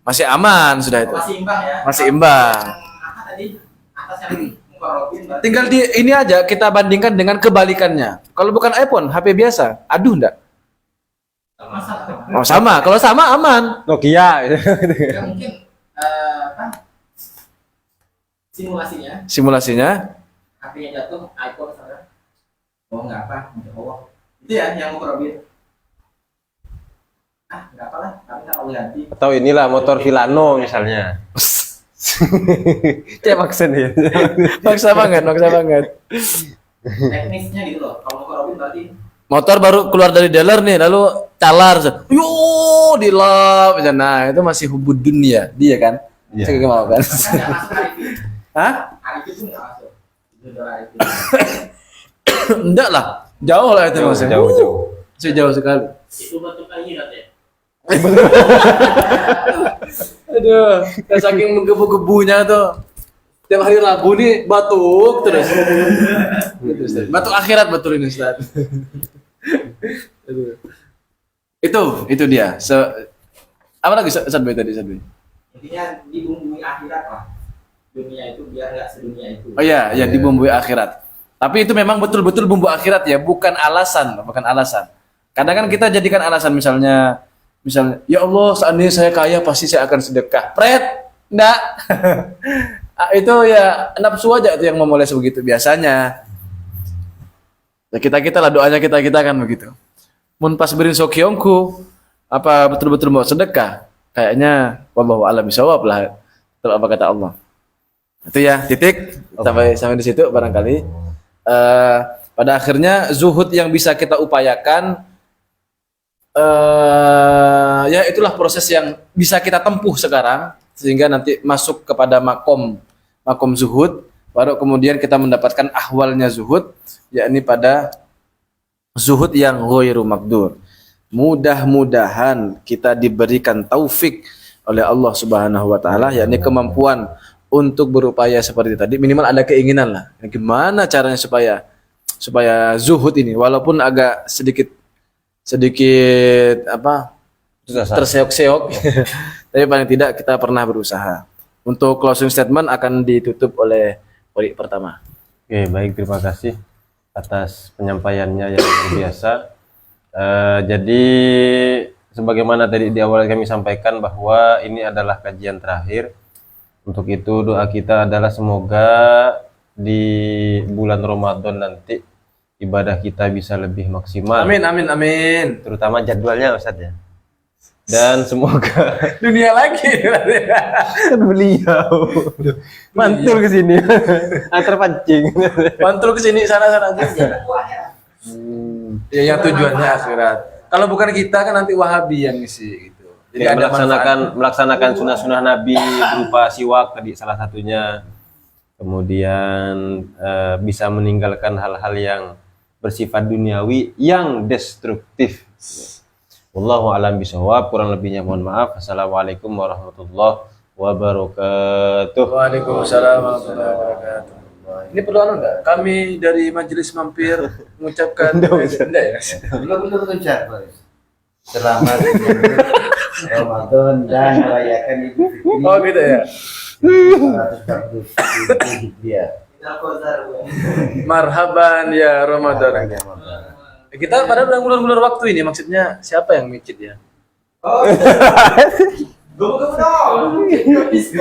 Masih aman sudah itu. Masih imbang ya. Masih imbang. Yang apa tadi? Atas yang mukarrabin berarti. Tinggal ini aja kita bandingkan dengan kebalikannya. Kalau bukan iPhone, HP biasa, aduh enggak? Masalah. Oh sama, kalau sama aman. Nokia. Ya mungkin apa? Simulasinya HP-nya jatuh, iPhone misalnya. Oh enggak apa, ya Allah. Itu ya yang mukarrabin. Enggak apa lah, tapi nggak mau ganti. Atau inilah motor Vilano misalnya. Cek maksudnya. Maksa banget. Teknisnya gitu loh. Kalau mukarrabin berarti Motor baru keluar dari dealer nih, lalu calar, dilap, nah itu masih hubud dunia, dia kan? Iya. Saya mau kan? nggak masuk arifin. Hah? Arif itu nggak masuk. Judul Arif itu. Enggak lah. Jauh lah itu maksudnya. Jauh. Masih jauh sekali. Itu bentuk akhirat ya. Aduh, kayak saking menggebu-gebunya tuh. Tiap hari Rabu nih batuk terus. Gitu, Ustaz. Batuk akhirat betul ini Ustaz. Aduh. Itu dia. Apa lagi Ustaz Boy tadi Ustaz Boy? Intinya dibumbui akhirat lah. Dunia itu biar nggak sedunia itu. Oh iya, ya dibumbui akhirat. Tapi itu memang betul-betul bumbu akhirat ya, bukan alasan. Kadang kan kita jadikan alasan misalnya, ya Allah seandainya saya kaya pasti saya akan sedekah. Pret, enggak. Itu ya nafsu aja itu yang memulai begitu biasanya. Ya kita lah doanya kita kan begitu. Mun pas berin sokyongku, apa betul-betul mau sedekah? Kayaknya wallahu a'lam bishawab lah. Betul apa kata Allah. Itu ya titik sampai di situ barangkali. Pada akhirnya zuhud yang bisa kita upayakan ya itulah proses yang bisa kita tempuh sekarang sehingga nanti masuk kepada makom zuhud, baru kemudian kita mendapatkan ahwalnya zuhud, yakni pada zuhud yang ghairu makdur. Mudah-mudahan kita diberikan taufik oleh Allah Subhanahu wa taala, yakni kemampuan untuk berupaya seperti tadi, minimal ada keinginan lah. Gimana caranya supaya zuhud ini walaupun agak sedikit apa terseok-seok tapi paling tidak kita pernah berusaha. Untuk closing statement akan ditutup oleh Pori pertama. Oke, baik, terima kasih atas penyampaiannya yang luar biasa. Jadi sebagaimana tadi di awal kami sampaikan bahwa ini adalah kajian terakhir. Untuk itu doa kita adalah semoga di bulan Ramadan nanti ibadah kita bisa lebih maksimal. Amin amin amin. Terutama jadwalnya Ustaz ya. Dan semoga Dunia lagi. kan beliau mantul ke sini. Terpancing. Mantul ke sini sana juga. Itu akhirat. Ya yang tujuannya akhirat. Kalau bukan kita kan nanti Wahabi yang ngisi gitu. Jadi Ya, ada melaksanakan sunnah-sunnah Nabi berupa siwak tadi salah satunya. Kemudian bisa meninggalkan hal-hal yang bersifat duniawi yang destruktif. Wallahu a'lam bishawab. Kurang lebihnya mohon maaf. Assalamualaikum warahmatullahi wabarakatuh. Waalaikumsalam warahmatullahi wabarakatuh. Ini perlu enggak? Kami dari Majelis Mampir mengucapkan enggak ya? Belum ucap, Boys. Selamat Ramadan dan merayakan Idul Fitri. Oh gitu ya. 447 Hijriah. Kita kozar gue. Marhaban ya Ramadan. Kita pada bulan-bulan waktu ini maksudnya siapa yang micit ya? Oh. Gue dong. Disco.